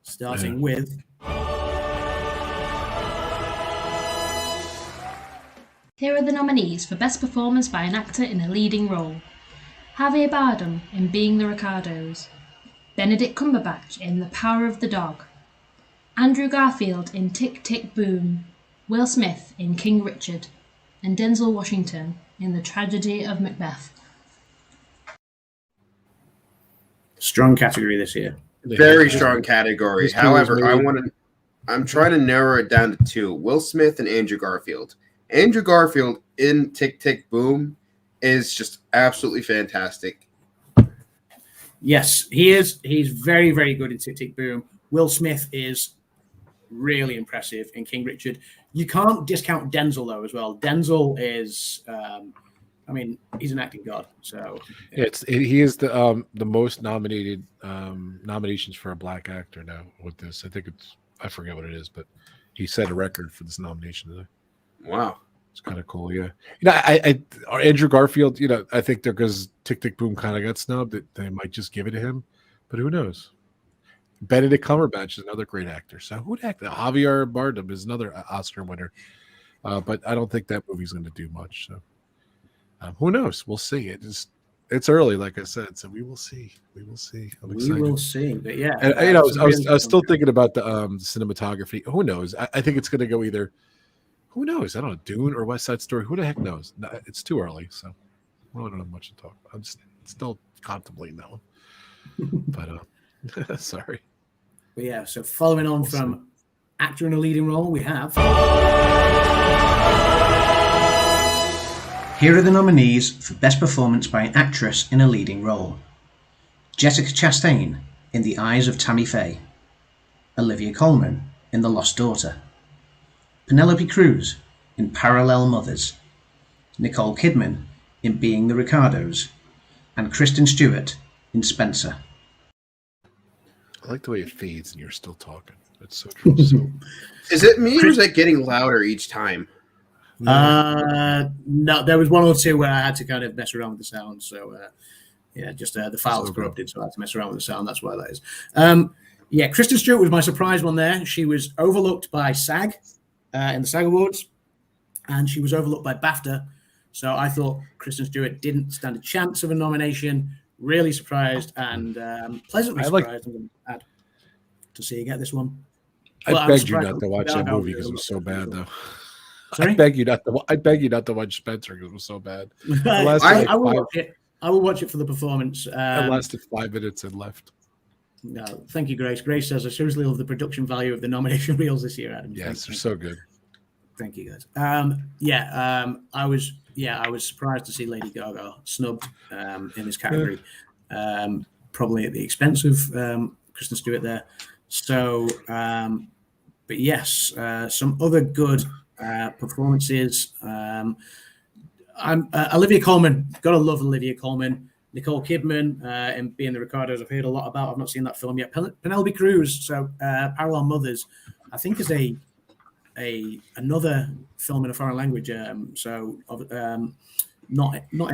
starting with. Here are the nominees for Best Performance by an Actor in a Leading Role: Javier Bardem in Being the Ricardos, Benedict Cumberbatch in The Power of the Dog, Andrew Garfield in Tick, Tick, Boom, Will Smith in King Richard, and Denzel Washington in The Tragedy of Macbeth. Strong category this year. Very strong category. However, I'm trying to narrow it down to 2: Will Smith and Andrew Garfield. Andrew Garfield in Tick, Tick, Boom is just absolutely fantastic. Yes, he is. He's very, very good in Tick, Tick, Boom. Will Smith is really impressive in King Richard. You can't discount Denzel, though, as well. Denzel is, he's an acting god. So he is the most nominated nominations for a black actor now with this. I forget what it is, but he set a record for this nomination today. Wow. It's kind of cool, yeah. I Andrew Garfield, I think because Tick, Tick, Boom kind of got snubbed, that they might just give it to him, but who knows? Benedict Cumberbatch is another great actor. So who'd act? Javier Bardem is another Oscar winner, but I don't think that movie's going to do much. So who knows? We'll see. It's early, like I said, so we will see. I'm excited. We will see, but yeah. And, I was still thinking about the cinematography. Who knows? I think it's going to go either. Who knows? I don't know. Dune or West Side Story. Who the heck knows? No, it's too early, so I don't have much to talk about. I'm still contemplating that one. But sorry. But yeah, so following on from actor in a leading role, we have. Here are the nominees for Best Performance by an Actress in a Leading Role: Jessica Chastain in The Eyes of Tammy Faye, Olivia Colman in The Lost Daughter, Penelope Cruz in Parallel Mothers, Nicole Kidman in Being the Ricardos, and Kristen Stewart in Spencer. I like the way it fades and you're still talking. That's so true. Is it me or is it getting louder each time? No, there was one or two where I had to kind of mess around with the sound. So, the file was corrupted, so I had to mess around with the sound. That's why that is. Kristen Stewart was my surprise one there. She was overlooked by SAG in the SAG Awards, and she was overlooked by BAFTA. So I thought Kristen Stewart didn't stand a chance of a nomination. Really surprised and pleasantly surprised. I'm going to add to see you get this one. I begged you not to watch that movie because it was so bad, though. Sorry? I beg you not to watch Spencer because it was so bad. I will watch it. I will watch it for the performance. It lasted 5 minutes and left. No, thank you, Grace. Grace says I seriously love the production value of the nomination reels this year, Adam. Yes, they're so good. Thank you, guys. I was surprised to see Lady Gaga snubbed in this category, probably at the expense of Kristen Stewart there. So, but yes, some other good performances. Olivia Colman. Gotta love Olivia Colman. Nicole Kidman in Being the Ricardos. I've heard a lot about. I've not seen that film yet. Penelope Cruz. So, Parallel Mothers. I think is another film in a foreign language. Not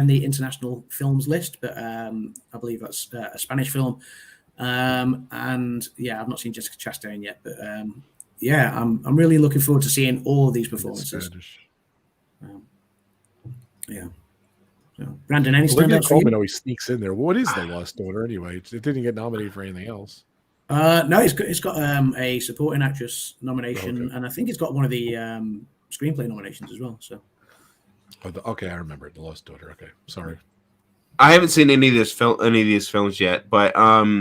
in the international films list, but I believe that's a Spanish film. And yeah, I've not seen Jessica Chastain yet, but I'm really looking forward to seeing all of these performances. Yeah. So, Brandon, any Olivia standouts for you? Colman always sneaks in there. What is The Lost Daughter anyway? It didn't get nominated for anything else. No, it's got a supporting actress nomination, and I think it's got one of the screenplay nominations as well. So, okay, I remember it. The Lost Daughter. Okay, sorry. I haven't seen any of these films yet, but I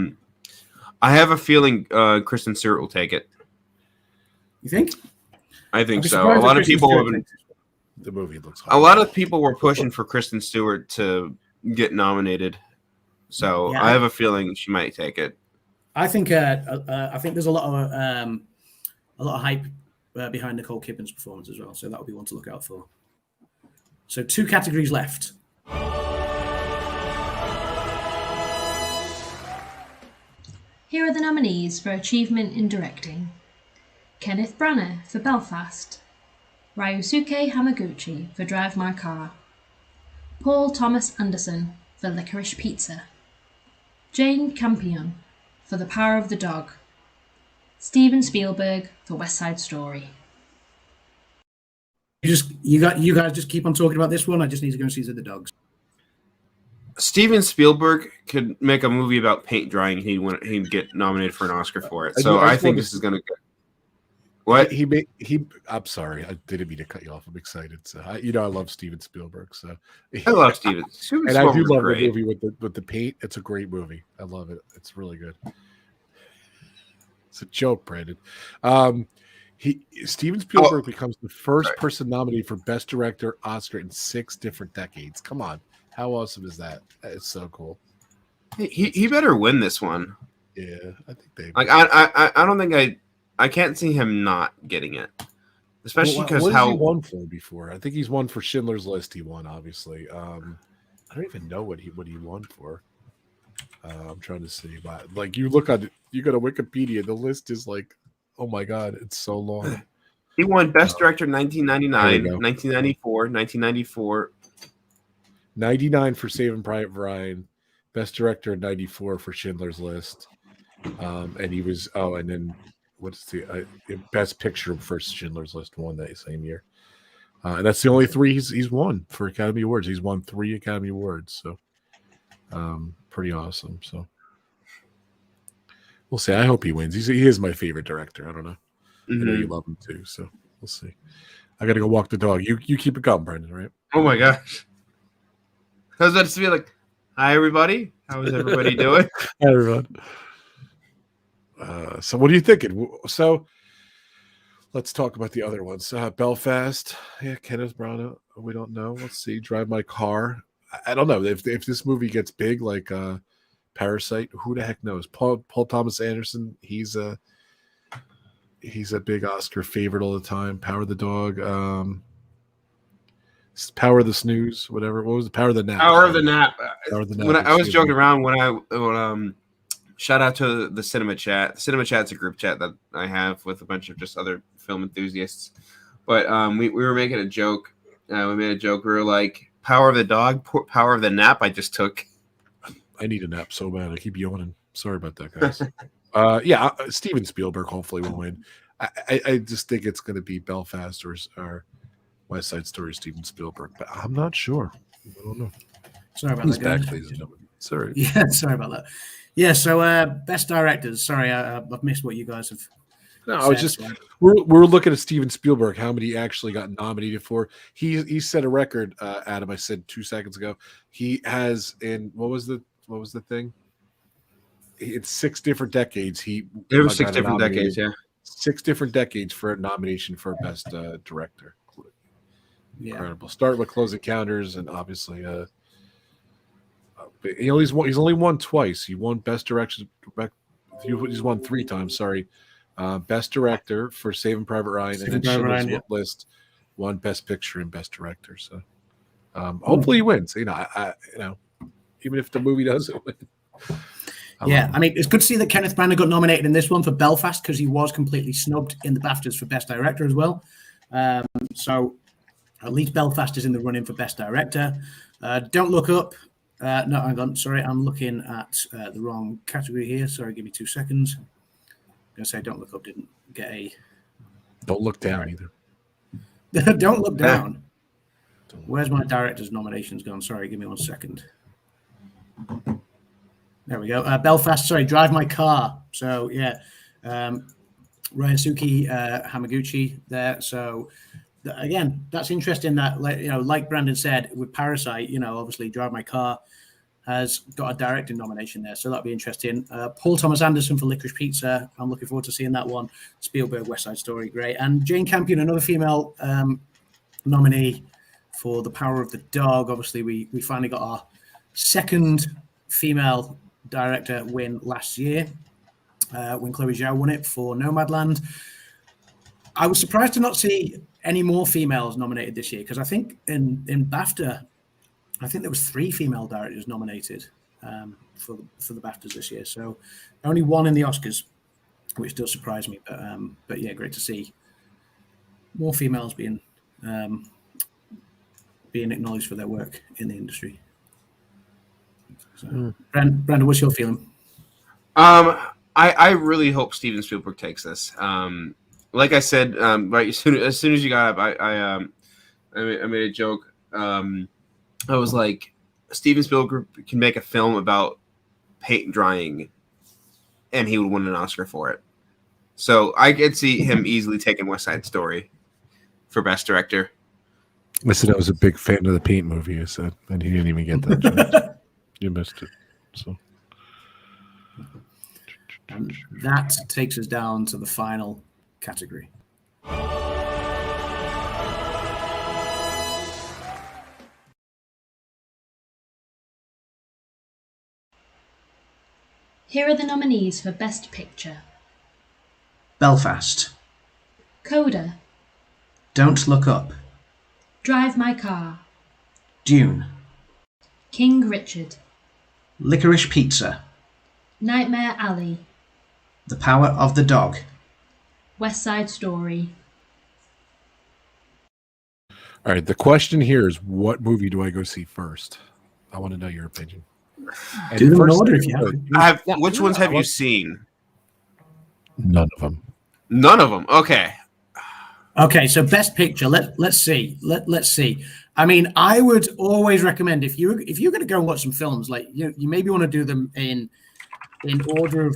have a feeling Kristen Stewart will take it. You think? I think so. A lot of people have been. The movie looks hard. A lot of people were pushing for Kristen Stewart to get nominated, so yeah. I have a feeling she might take it. I think there's a lot of hype behind Nicole Kidman's performance as well, so that would be one to look out for. So 2 categories left. Here are the nominees for Achievement in Directing. Kenneth Branagh for Belfast. Ryusuke Hamaguchi for Drive My Car. Paul Thomas Anderson for Licorice Pizza. Jane Campion for The Power of the Dog. Steven Spielberg for West Side Story. You guys just keep on talking about this one. I just need to go and see the dogs. Steven Spielberg could make a movie about paint drying. He'd get nominated for an Oscar for it. So I think this is going to go. What I'm sorry, I didn't mean to cut you off. I'm excited. So I love Steven Spielberg. So I love Steven. And I do love the movie with the paint. It's a great movie. I love it. It's really good. It's a joke, Brandon. Steven Spielberg becomes the first person nominated for Best Director Oscar in 6 different decades. Come on, how awesome is that? It's so cool. He better win this one. Yeah, I think they. Like I don't think I can't see him not getting it, especially because what has he won for before? I think he's won for Schindler's List. He won, obviously. I don't even know what he won for. I'm trying to see, but like you go to Wikipedia, the list is like, oh my god, it's so long. He won Best Director in 1999, 1994, 1994, 99 for Saving Private Ryan, Best Director in 94 for Schindler's List, and he was and then. What's the Best Picture for Schindler's List won that same year, and that's the only 3 he's won for Academy Awards. He's won 3 Academy Awards, so pretty awesome. So we'll see. I hope he wins. He is my favorite director. I don't know. Mm-hmm. I know you love him too, so we'll see. I got to go walk the dog. You keep it going, Brendan. Right? Oh my gosh! I was about to be like, "Hi, everybody. How is everybody doing?" Hi, everyone. So what are you thinking? So let's talk about the other ones. Belfast, Kenneth Branagh. We don't know. Let's see. Drive My Car. I don't know if this movie gets big like Parasite. Who the heck knows? Paul Thomas Anderson. He's a big Oscar favorite all the time. Power of the Dog. Power of the Snooze. Whatever. What was the Power of the Nap? Power of the Nap. Power of the Nap. When I was joking around when shout out to the Cinema Chat. The Cinema Chat's a group chat that I have with a bunch of just other film enthusiasts. But we were making a joke. We made a joke. We were like, Power of the Dog, Power of the Nap I just took. I need a nap so bad. I keep yawning. Sorry about that, guys. Steven Spielberg hopefully will win. I just think it's going to be Belfast or West Side Story, Steven Spielberg. But I'm not sure. I don't know. Sorry about He's that. back, ladies and gentlemen. Sorry. Yeah, sorry about that. Yeah, so best directors. Sorry, I've missed what you guys have No, I was just we're looking at Steven Spielberg. How many he actually got nominated for? He set a record. Adam, I said 2 seconds ago. He has in what was the thing? In 6 different decades. There were 6 different decades. Yeah, 6 different decades for a nomination for best director. Incredible. Start with Close Encounters, and obviously, he's only won twice. He won best direction. He's won 3 times. Sorry. Best director for Saving Private Ryan, and then Schindler's List won Best Picture and Best Director. So hopefully he wins. I even if the movie doesn't win. Yeah, I mean, it's good to see that Kenneth Branagh got nominated in this one for Belfast because he was completely snubbed in the BAFTAs for Best Director as well. So at least Belfast is in the running for Best Director. Don't Look Up. No, hang on. Sorry, I'm looking at the wrong category here. Sorry, give me 2 seconds. I'm going to say Don't Look Up didn't get a... Don't Look Down either. Don't Look Down. Where's my director's nominations gone? Sorry, give me 1 second. There we go. Belfast, sorry, Drive My Car. So, yeah. Ryosuke Hamaguchi there. So, again, that's interesting that, like Brandon said, with Parasite, obviously Drive My Car has got a directing nomination there. So that'll be interesting. Paul Thomas Anderson for Licorice Pizza. I'm looking forward to seeing that one. Spielberg, West Side Story, great. And Jane Campion, another female nominee for The Power of the Dog. Obviously, we finally got our second female director win last year when Chloe Zhao won it for Nomadland. I was surprised to not see any more females nominated this year because I think in BAFTA, I think there was 3 female directors nominated for the BAFTAs this year. So only 1 in the Oscars, which does surprise me. But yeah, great to see more females being acknowledged for their work in the industry. So, Brandon, what's your feeling? I really hope Steven Spielberg takes this. Like I said, right as soon as you got up, I made a joke. I was like, Steven Spielberg can make a film about paint drying, and he would win an Oscar for it. So I could see him easily taking West Side Story for Best Director. I said I was a big fan of the Paint movie. I said, and he didn't even get that chance. You missed it. So and that takes us down to the final category. Here are the nominees for Best Picture. Belfast. Coda. Don't Look Up. Drive My Car. Dune. King Richard. Licorice Pizza. Nightmare Alley. The Power of the Dog. West Side Story. All right, the question here is, what movie do I go see first? I want to know your opinion. And do them in order if you have. Which ones have you seen? None of them. None of them. Okay. Okay, so Best Picture. Let's see. Let's see. I mean, I would always recommend if you're going to go and watch some films, like you maybe want to do them in order of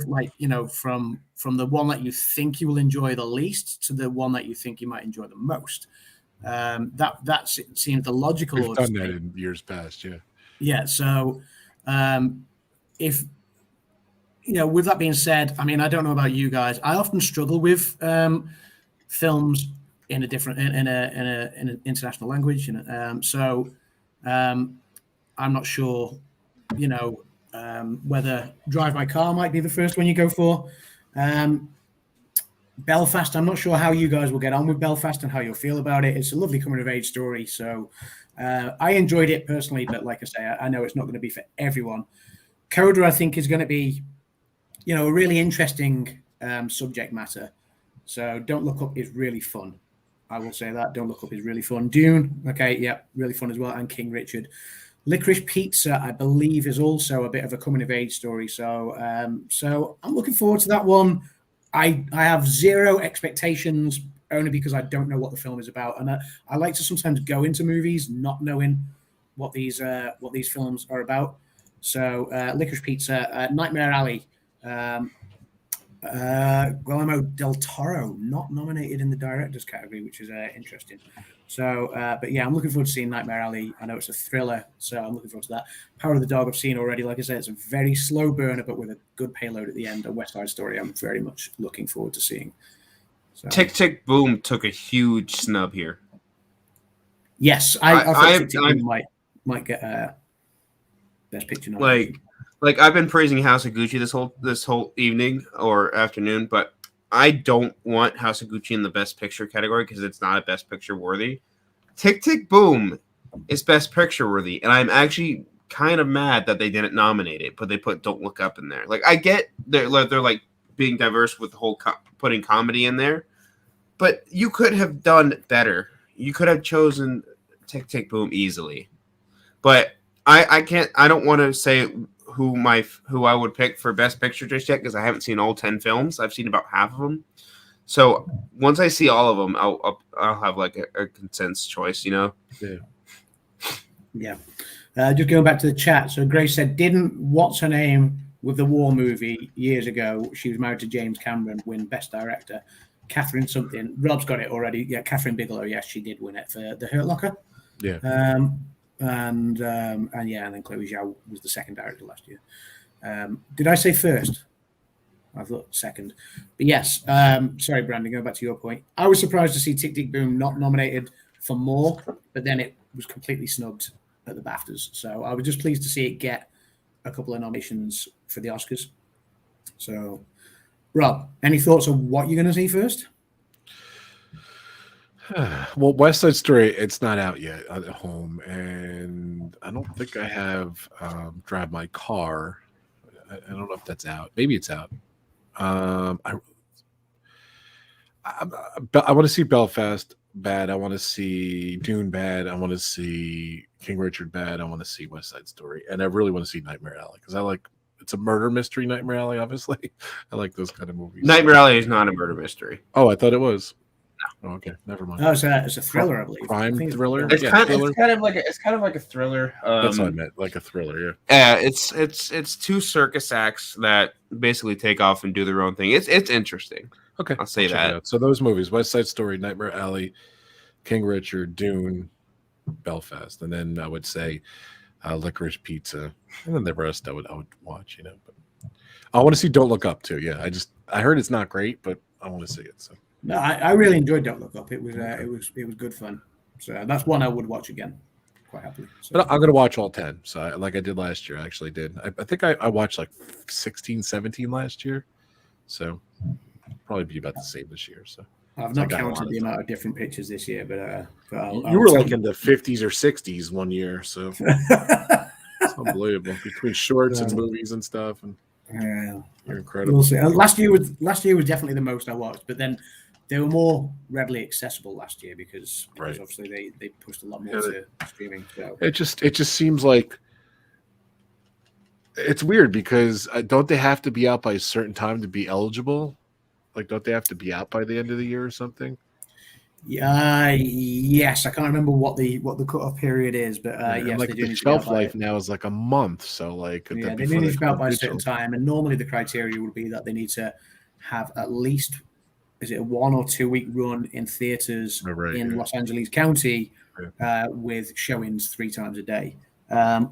from the one that you think you will enjoy the least to the one that you think you might enjoy the most. That seems the logical order. We've done that in years past, yeah. Yeah. So, if with that being said, I mean, I don't know about you guys. I often struggle with films in an international language, so I'm not sure, whether Drive My Car might be the first one you go for. Belfast, I'm not sure how you guys will get on with Belfast and how you'll feel about it. It's a lovely coming of age story, so I enjoyed it personally, but like I say, I know it's not going to be for everyone. Coda, I think, is going to be, a really interesting subject matter. So Don't Look Up is really fun. I will say that. Don't Look Up is really fun. Dune, okay, yeah, really fun as well. And King Richard. Licorice Pizza, I believe, is also a bit of a coming of age story. So I'm looking forward to that one. I have zero expectations, only because I don't know what the film is about, and I like to sometimes go into movies not knowing what these films are about. So Licorice Pizza, Nightmare Alley. Guillermo del Toro not nominated in the directors category, which is interesting. So, but yeah, I'm looking forward to seeing Nightmare Alley. I know it's a thriller, so I'm looking forward to that. Power of the Dog I've seen already. Like I said, it's a very slow burner, but with a good payload at the end. A West Side Story I'm very much looking forward to seeing. So. Tick Tick Boom took a huge snub here. Yes, I thought Tick Tick Boom might get Best Picture nomination. Like I've been praising House of Gucci this whole evening or afternoon, but I don't want House of Gucci in the Best Picture category because it's not a Best Picture worthy. Tick Tick Boom is Best Picture worthy, and I'm actually kind of mad that they didn't nominate it, but they put Don't Look Up in there. Like I get they're like being diverse with the whole putting comedy in there, but you could have done better. You could have chosen Tick Tick Boom easily, but I can't. I don't want to say who I would pick for Best Picture just yet because I haven't seen all 10 films. I've seen about half of them. So once I see all of them, I'll have like a consensus choice, you know? Yeah. Just going back to the chat. So Grace said, didn't what's her name with the war movie years ago? She was married to James Cameron, win Best Director. Catherine something. Rob's got it already. Yeah, Catherine Bigelow. Yes, she did win it for The Hurt Locker. Yeah. And then Chloe Zhao was the second director last year. Did I say first? I thought second. But yes, sorry, Brandon, going back to your point. I was surprised to see Tick Tick Boom not nominated for more, but then it was completely snubbed at the BAFTAs. So I was just pleased to see it get a couple of nominations for the Oscars. So, Rob, any thoughts on what you're going to see first? Well, West Side Story, it's not out yet at home, and I don't think I have Drive My Car. I don't know if that's out. Maybe it's out. I want to see Belfast bad. I want to see Dune bad. I want to see King Richard bad. I want to see West Side Story, and I really want to see Nightmare Alley because it's a murder mystery. Nightmare Alley, obviously. I like those kind of movies. Nightmare Alley is not a murder mystery. Oh, I thought it was. Oh, okay, never mind. No, it's a thriller, I believe. Crime thriller. It's kind of like a thriller. That's what I meant, like a thriller. Yeah. It's two circus acts that basically take off and do their own thing. It's interesting. Okay, I'll say that. So those movies: West Side Story, Nightmare Alley, King Richard, Dune, Belfast, and then I would say Licorice Pizza, and then the rest I would watch. But I want to see Don't Look Up too. Yeah, I heard it's not great, but I want to see it. So. No, I really enjoyed Don't Look Up. It was good fun. So that's one I would watch again quite happily. So. But I'm going to watch all 10. So like I did last year, I actually did. I think I watched like 16, 17 last year. So probably be about the same this year. So I've not counted the amount of different pictures this year, but you were like in the 50s or 60s one year. So it's unbelievable between shorts and movies and stuff. And you're incredible. We'll see. Last year was definitely the most I watched, but then they were more readily accessible last year because obviously they pushed a lot more to streaming. So. It just seems like it's weird because don't they have to be out by a certain time to be eligible? Like, don't they have to be out by the end of the year or something? Yes, I can't remember what the cutoff period is, but yes, like the shelf life now is like a month. So like, they need to be out by a certain time, and normally the criteria would be that they need to have at least. Is it a 1 or 2 week run in theaters in Los Angeles County with showings 3 times a day? I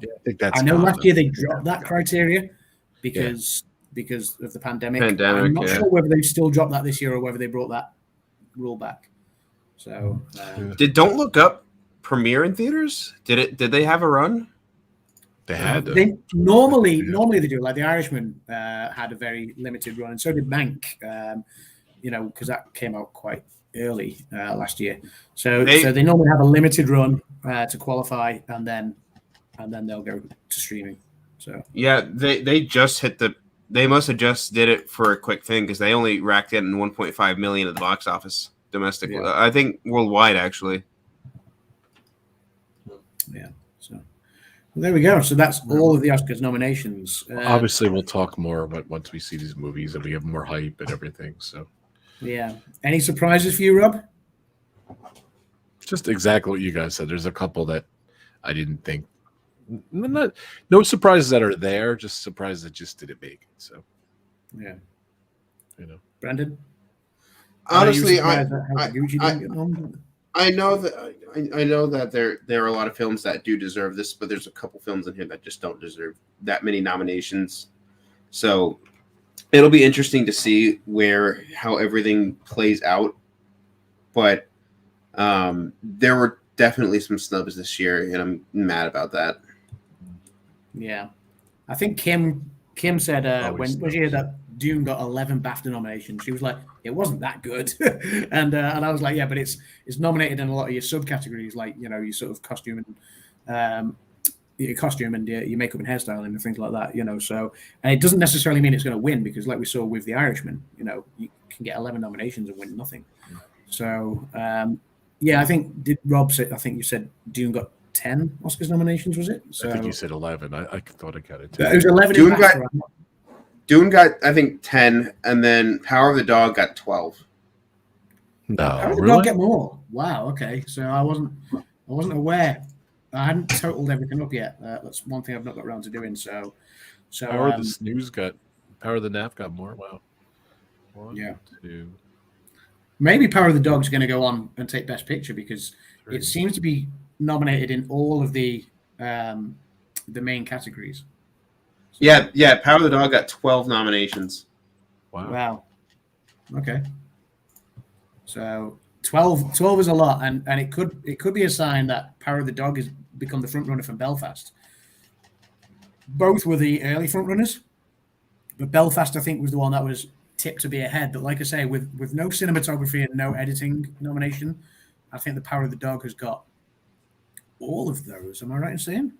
know last year they dropped that criteria because of the pandemic. I'm not sure whether they still dropped that this year or whether they brought that rule back. So did Don't Look Up premiere in theaters? Did they have a run? They had. They normally they do. Like The Irishman had a very limited run, and so did Mank. Because that came out quite early last year. So they normally have a limited run to qualify, and then they'll go to streaming. So yeah, they just hit they must have just did it for a quick thing because they only racked in 1.5 million at the box office domestically. Yeah. I think worldwide actually. Yeah. So there we go. So that's all of the Oscars nominations. Obviously, we'll talk more about once we see these movies and we have more hype and everything. So. Yeah. Any surprises for you, Rob? Just exactly what you guys said. There's a couple that I didn't think. No surprises that are there. Just surprises that just didn't make it. So. Yeah. Brendan? Honestly, I know that there are a lot of films that do deserve this, but there's a couple films in here that just don't deserve that many nominations. So it'll be interesting to see how everything plays out. But there were definitely some snubs this year, and I'm mad about that. Yeah, I think Kim said when she heard that Dune got 11 BAFTA nominations, she was like, "It wasn't that good," and I was like, "Yeah, but it's nominated in a lot of your subcategories, like your sort of costume and your makeup and hairstyling and things like that, So, and it doesn't necessarily mean it's going to win because, like we saw with The Irishman, you can get 11 nominations and win nothing. So, I think Rob said? I think you said Dune got 10 Oscars nominations, was it? So, I think you said 11. I thought I got it too. It was 11. Dune got, I think, 10, and then Power of the Dog got 12. No, Power of the really? Dog get more. Wow. Okay, so I wasn't aware. I hadn't totaled everything up yet. That's one thing I've not got around to doing. So Power of the Snooze Power of the Nap got more. Wow. 1, 2. Maybe Power of the Dog's going to go on and take Best Picture because 3. it seems to be nominated in all of the main categories. So, yeah. Power of the Dog got 12 nominations. Wow. Okay. So 12 is a lot, and it could be a sign that Power of the Dog has become the front runner for Belfast. Both were the early front runners, but Belfast I think was the one that was tipped to be ahead. But like I say, with no cinematography and no editing nomination, I think the Power of the Dog has got all of those. Am I right in saying?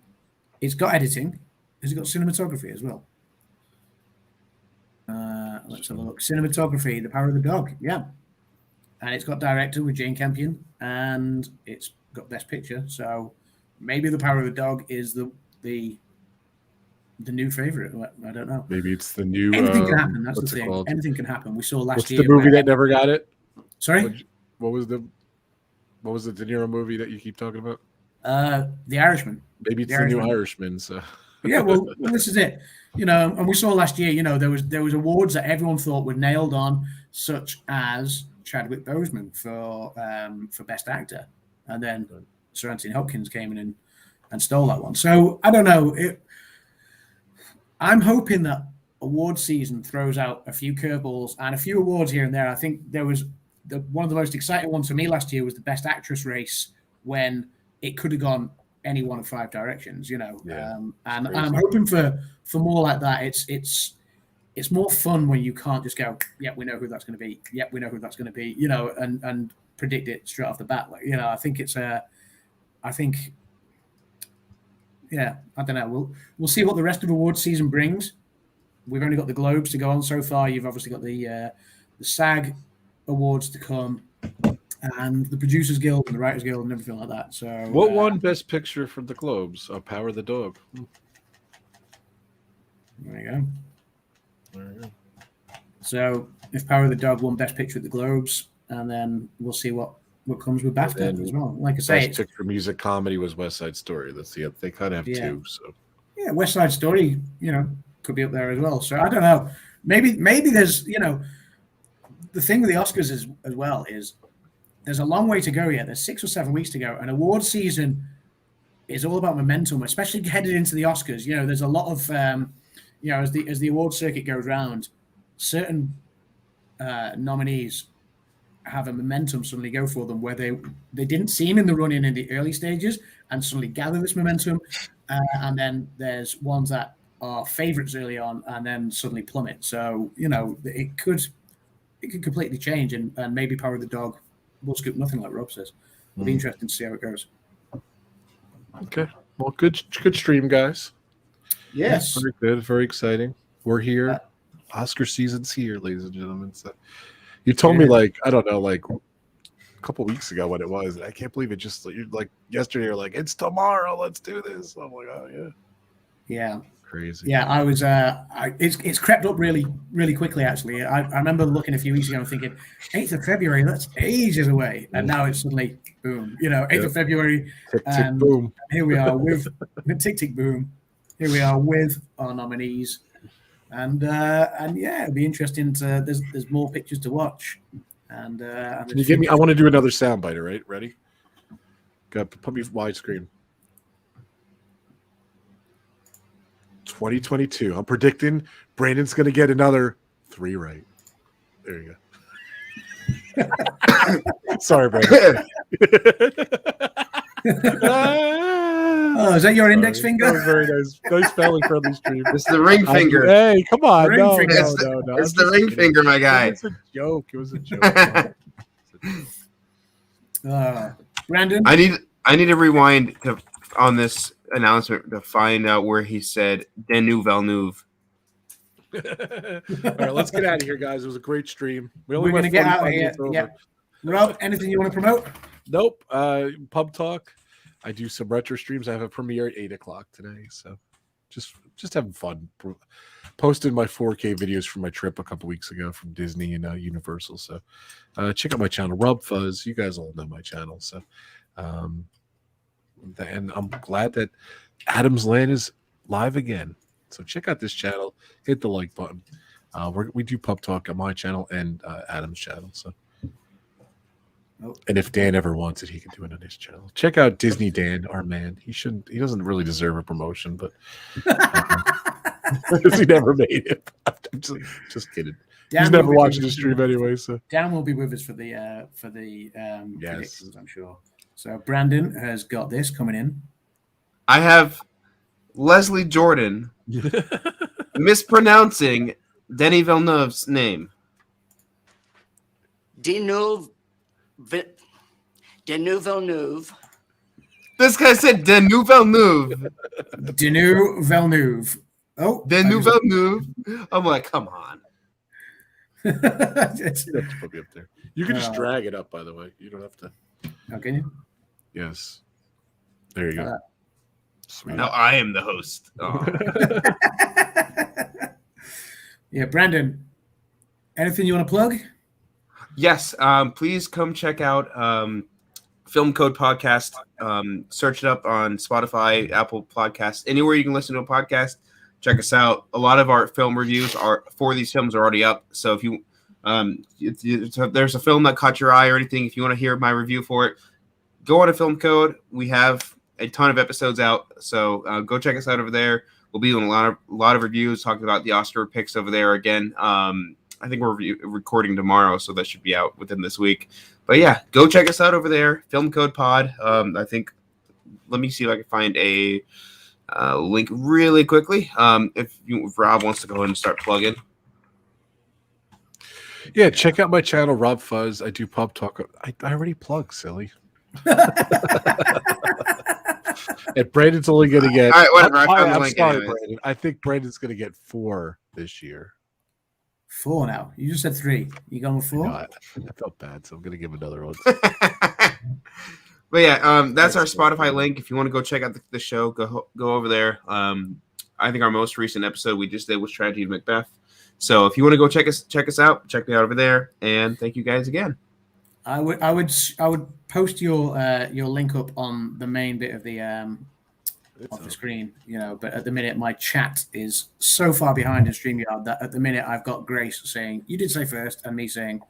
It's got editing. Has it got cinematography as well? Let's have a look. Cinematography, The Power of the Dog. Yeah. And it's got director with Jane Campion, and it's got Best Picture. So maybe The Power of the Dog is the new favorite. I don't know. Maybe it's the new. Anything can happen. That's the thing. Called? Anything can happen. We saw last year. What's the movie that never got it? Sorry. What was the De Niro movie that you keep talking about? The Irishman. Maybe it's the new Irishman. So. Yeah, well, this is it. And we saw last year. There was awards that everyone thought were nailed on, such as Chadwick Boseman for Best Actor, and then Sir Anthony Hopkins came in and stole that one. So I don't know. I'm hoping that award season throws out a few curveballs and a few awards here and there. I think there was one of the most exciting ones for me last year was the Best Actress race when it could have gone any one of 5 directions. And I'm hoping for more like that. It's more fun when you can't just go, yeah, we know who that's going to be. Yeah, we know who that's going to be. And predict it straight off the bat. I think I don't know. We'll see what the rest of award season brings. We've only got the Globes to go on so far. You've obviously got the SAG awards to come, and the Producers Guild and the Writers Guild and everything like that. So, what won Best Picture from the Globes? Power of the Dog. There you go. So, if Power of the Dog won Best Picture at the Globes, and then we'll see what comes with BAFTA as well. Like I say, Best Picture Music Comedy was West Side Story. They kind of have 2. So yeah, West Side Story, could be up there as well. So I don't know. Maybe there's the thing with the Oscars as well is there's a long way to go yet. There's 6 or 7 weeks to go, and award season is all about momentum, especially headed into the Oscars. There's a lot of as the award circuit goes round, certain nominees have a momentum suddenly go for them where they didn't seem in the run-in in the early stages and suddenly gather this momentum, and then there's ones that are favorites early on and then suddenly plummet. So it could completely change, and maybe Power of the Dog will scoop nothing, like Rob says. It'll be interesting to see how it goes. Okay, well, good stream, guys. Yes, very good, very exciting. We're here. Oscar season's here, ladies and gentlemen. So you told me a couple weeks ago what it was, and I can't believe it. Just like yesterday, you're like, it's tomorrow. Let's do this. I'm like, oh yeah, yeah, crazy. Yeah, I was. It's crept up really, really quickly. Actually, I remember looking a few weeks ago and thinking, 8th of February. That's ages away, and now it's suddenly boom. 8th of February. Tick, tick, boom. Here we are with tick tick boom. Here we are with our nominees. and yeah, it'll be interesting. There's more pictures to watch. And can you give me? I want to do another soundbite. All right, ready? Got put me widescreen. 2022. I'm predicting Brandon's going to get another 3 right. There you go. Sorry, Brandon. Oh, is that your index finger? That was very nice. Nice family friendly stream. It's the ring finger. Hey, come on. Ring No, finger. no. It's the ring finger, my guy. It was a joke. Brandon? I need to rewind on this announcement to find out where he said Denis Villeneuve. All right, let's get out of here, guys. It was a great stream. We're going to get out of here. Yeah. Rob, anything you want to promote? Nope. Pub Talk. I do some retro streams. I have a premiere at 8:00 today, so just having fun. Posted my 4K videos from my trip a couple weeks ago from Disney and Universal. So check out my channel, RobFuz. You guys all know my channel. So, and I'm glad that Adam's Land is live again. So check out this channel. Hit the like button. We do Pub Talk on my channel and Adam's channel. So. And if Dan ever wants it, he can do it on his channel. Check out DizneyDan, our man. He doesn't really deserve a promotion, but he never made it. I'm just kidding. Dan He's never watching the stream anyway. So Dan will be with us for the predictions, I'm sure. So Brandon has got this coming in. I have Leslie Jordan mispronouncing Denis Villeneuve's name. Denis Villeneuve. This guy said Denis Villeneuve. Denis Villeneuve. Oh, Denis Villeneuve. I'm like, come on. You don't have to put me up there. You can just drag it up, by the way. You don't have to. Oh, can you? Yes. There you go. Sweet. Now I am the host. Oh. Yeah, Brandon, anything you want to plug? Yes, please come check out Film Code Podcast. Search it up on Spotify, Apple Podcasts, anywhere you can listen to a podcast. Check us out. A lot of our film reviews for these films are already up. So if you if there's a film that caught your eye or anything, if you want to hear my review for it, go on to Film Code. We have a ton of episodes out, so go check us out over there. We'll be doing a lot of reviews, talking about the Oscar picks over there again. I think we're recording tomorrow, so that should be out within this week. But yeah, go check us out over there, Film Code Pod. I think, let me see if I can find a link really quickly. If Rob wants to go ahead and start plugging. Yeah, check out my channel, RobFuz. I do Pub Talk. I already plugged, silly. And Brandon's only going to get. All right, whatever. I'm sorry, Brandon. I think Brandon's going to get 4 this year. 4 now. You just said 3. You going with 4? I felt bad, so I'm going to give another one. But yeah, that's our Spotify link. If you want to go check out the show, go over there. I think our most recent episode we just did was Tragedy of Macbeth. So if you want to go check us out, check me out over there. And thank you guys again. I would post your link up on the main bit of the screen, but at the minute my chat is so far behind in StreamYard that at the minute I've got Grace saying, you did say first, and me saying,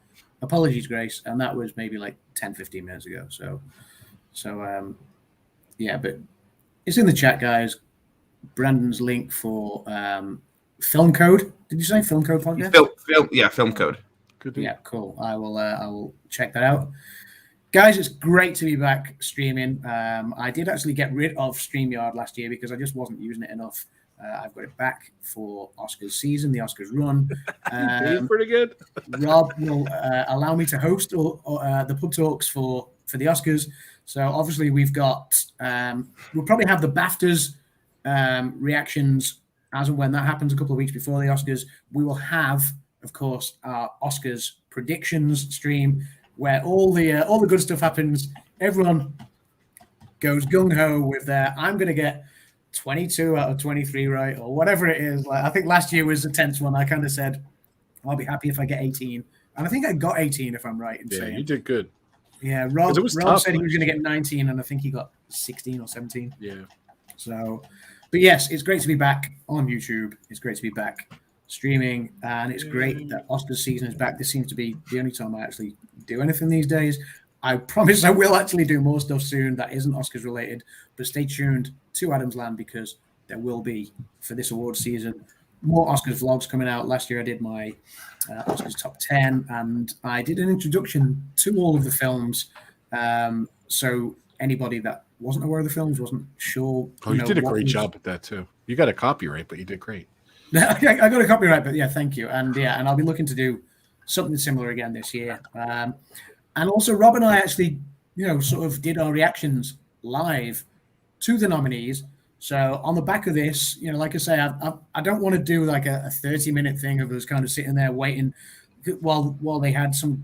apologies, Grace, and that was maybe like 10-15 minutes ago. So yeah, but it's in the chat, guys. Brandon's link for Film Code. Did you say Film Code podcast? Film Code. Yeah, cool. I will check that out. Guys, it's great to be back streaming. I did actually get rid of StreamYard last year because I just wasn't using it enough. I've got it back for Oscars season, the Oscars run. Pretty good. Rob will allow me to host the pub talks for the Oscars. So obviously we've got we'll probably have the BAFTAs reactions as and when that happens a couple of weeks before the Oscars. We will have, of course, our Oscars predictions stream where all the good stuff happens. Everyone goes gung-ho with their, I'm going to get 22 out of 23 right, or whatever it is. Like, I think last year was the 10th one. I kind of said, I'll be happy if I get 18. And I think I got 18, if I'm right in saying. You did good. Yeah, Rob said he was going to get 19, and I think he got 16 or 17. Yeah. So, but yes, it's great to be back on YouTube. It's great to be back streaming, and it's great that Oscars season is back. This seems to be the only time I actually do anything these days. I promise I will actually do more stuff soon that isn't Oscars related, but stay tuned to Adam's Land because there will be, for this award season, more Oscars vlogs coming out. Last year I did my Oscars top 10, and I did an introduction to all of the films. So anybody that wasn't aware of the films, wasn't sure. Oh, you did a great job at that too. You got a copyright, but you did great. I got a copyright, but yeah, thank you. And I'll be looking to do something similar again this year. And also, Rob and I actually, sort of did our reactions live to the nominees. So on the back of this, like I say, I don't want to do like a 30-minute thing of us kind of sitting there waiting while they had some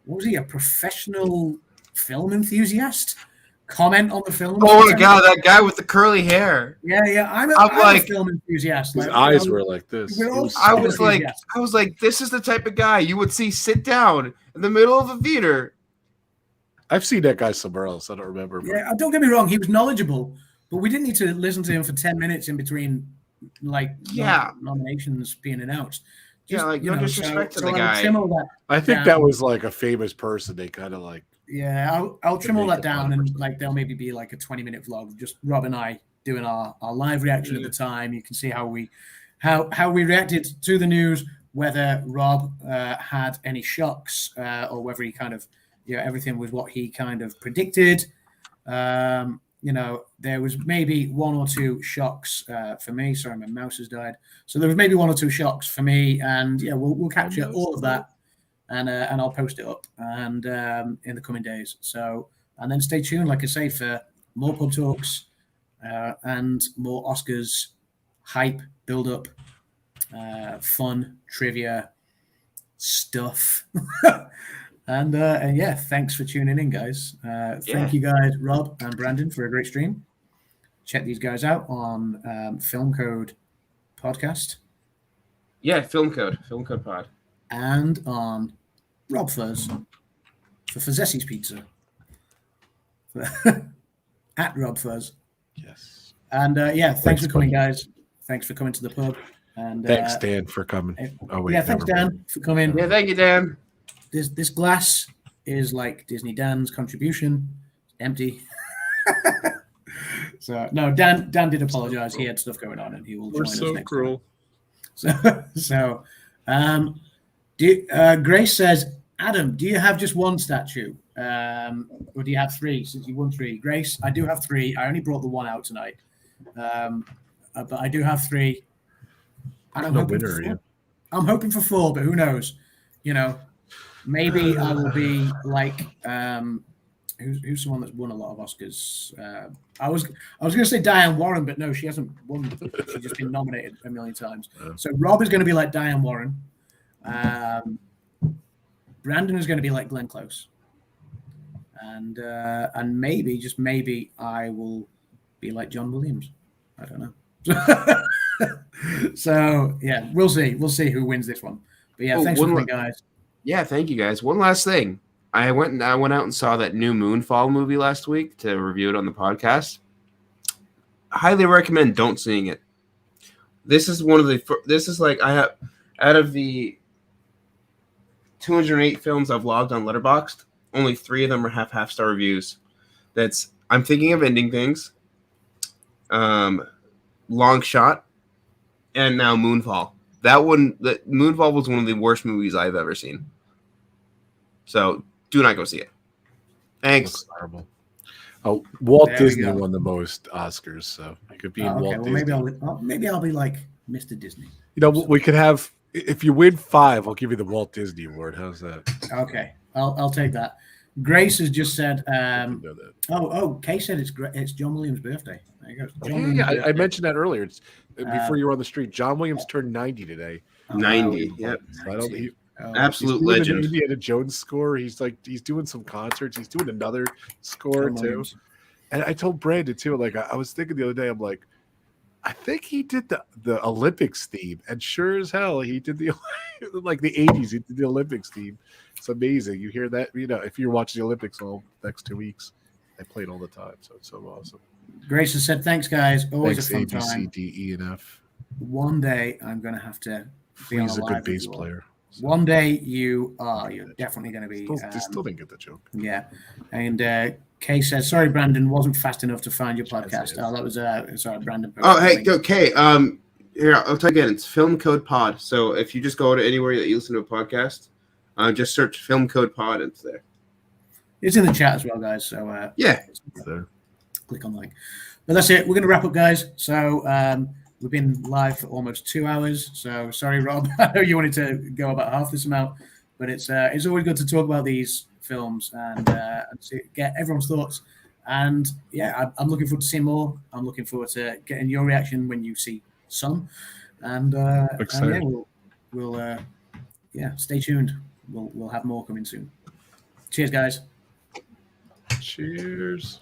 what was he, a professional film enthusiast comment on the film. Oh my god, that guy with the curly hair. Yeah. I'm like a film enthusiast. His eyes were like this. I was like, this is the type of guy you would see sit down in the middle of a theater. I've seen that guy somewhere else. I don't remember. Yeah, don't get me wrong. He was knowledgeable, but we didn't need to listen to him for 10 minutes in between, nominations being announced. No disrespect to the guy. I think that was like a famous person. They kind of like. Yeah, I'll trim all that down, and like there'll maybe be like a 20-minute vlog, just Rob and I doing our live reaction at the time. You can see how we reacted to the news, whether Rob had any shocks or whether he kind of everything was what he kind of predicted. There was maybe one or two shocks for me. Sorry, my mouse has died. So there was maybe one or two shocks for me, and we'll capture all of that. And I'll post it up and in the coming days. So, and then stay tuned, like I say, for more pub talks and more Oscars hype, build up, fun, trivia stuff. and thanks for tuning in, guys. Thank you guys, Rob and Brandon, for a great stream. Check these guys out on Film Code Podcast. Yeah, Film Code Pod. And on RobFuz for Fuzzessi's Pizza. At RobFuz. Yes. And thanks for coming, guys. Thanks for coming to the pub. And thanks, Dan, for coming. Oh wait, thanks, Dan, for coming. Yeah, thank you, Dan. This glass is like DizneyDan's contribution. Empty. So no, Dan did apologize. He had stuff going on, and he will join us next cruel. Time. Grace says, Adam, do you have just one statue? Or do you have three since you won three? Grace, I do have three. I only brought the one out tonight. But I do have three. And I'm hoping for four, but who knows? Maybe I will be like who's someone that's won a lot of Oscars? I was going to say Diane Warren, but no, she hasn't won. She's just been nominated a million times. So Rob is going to be like Diane Warren. Brandon is going to be like Glenn Close, and maybe, just maybe, I will be like John Williams. I don't know. So yeah, we'll see. We'll see who wins this one. But yeah, thanks for coming, guys. Yeah, thank you, guys. One last thing. I went out and saw that new Moonfall movie last week to review it on the podcast. Highly recommend don't seeing it. This is like I have out of the 208 films I've logged on Letterboxd, only 3 of them have half-star reviews. That's I'm Thinking of Ending Things, Long Shot, and now Moonfall. Moonfall was one of the worst movies I've ever seen. So do not go see it. Thanks. Horrible. Oh, Walt Disney won the most Oscars, so it could be Walt Disney. Maybe I'll be like Mr. Disney. We could have. If you win 5, I'll give you the Walt Disney Award. How's that? Okay, I'll take that. Grace has just said. Kay said it's John Williams' birthday. There you go. I mentioned that earlier. It's before you were on the street. John Williams turned 90 today. 90. Yep. Absolute legend. He's Indiana Jones score. He's doing some concerts. He's doing another score too. And I told Brandon too. Like I was thinking the other day. I'm like, I think he did the Olympics theme, and sure as hell he did the like the 80s. He did the Olympics theme. It's amazing. You hear that? If you're watching the Olympics all next 2 weeks, they play it all the time. So it's so awesome. Grace has said, "Thanks, guys. Always Thanks, a fun A, B, time." C, D, E, and F. one day I'm going to have to be on He's a live good with bass you all. player. So One day you are. You're definitely going to be. still didn't get the joke. Yeah. And Kay says, sorry, Brandon, wasn't fast enough to find your podcast. Yes. Oh, that was, sorry, Brandon. Oh, hey, okay. Here, I'll tell you again. It's Film Code Pod. So if you just go to anywhere that you listen to a podcast, just search Film Code Pod. It's there. It's in the chat as well, guys. So yeah, It's there. click on the link. But that's it. We're going to wrap up, guys. So we've been live for almost 2 hours. So sorry, Rob. I know you wanted to go about half this amount, but it's always good to talk about these films and get everyone's thoughts. And yeah, I'm looking forward to seeing more. I'm looking forward to getting your reaction when you see some. And yeah, we'll stay tuned. We'll have more coming soon. Cheers, guys. Cheers.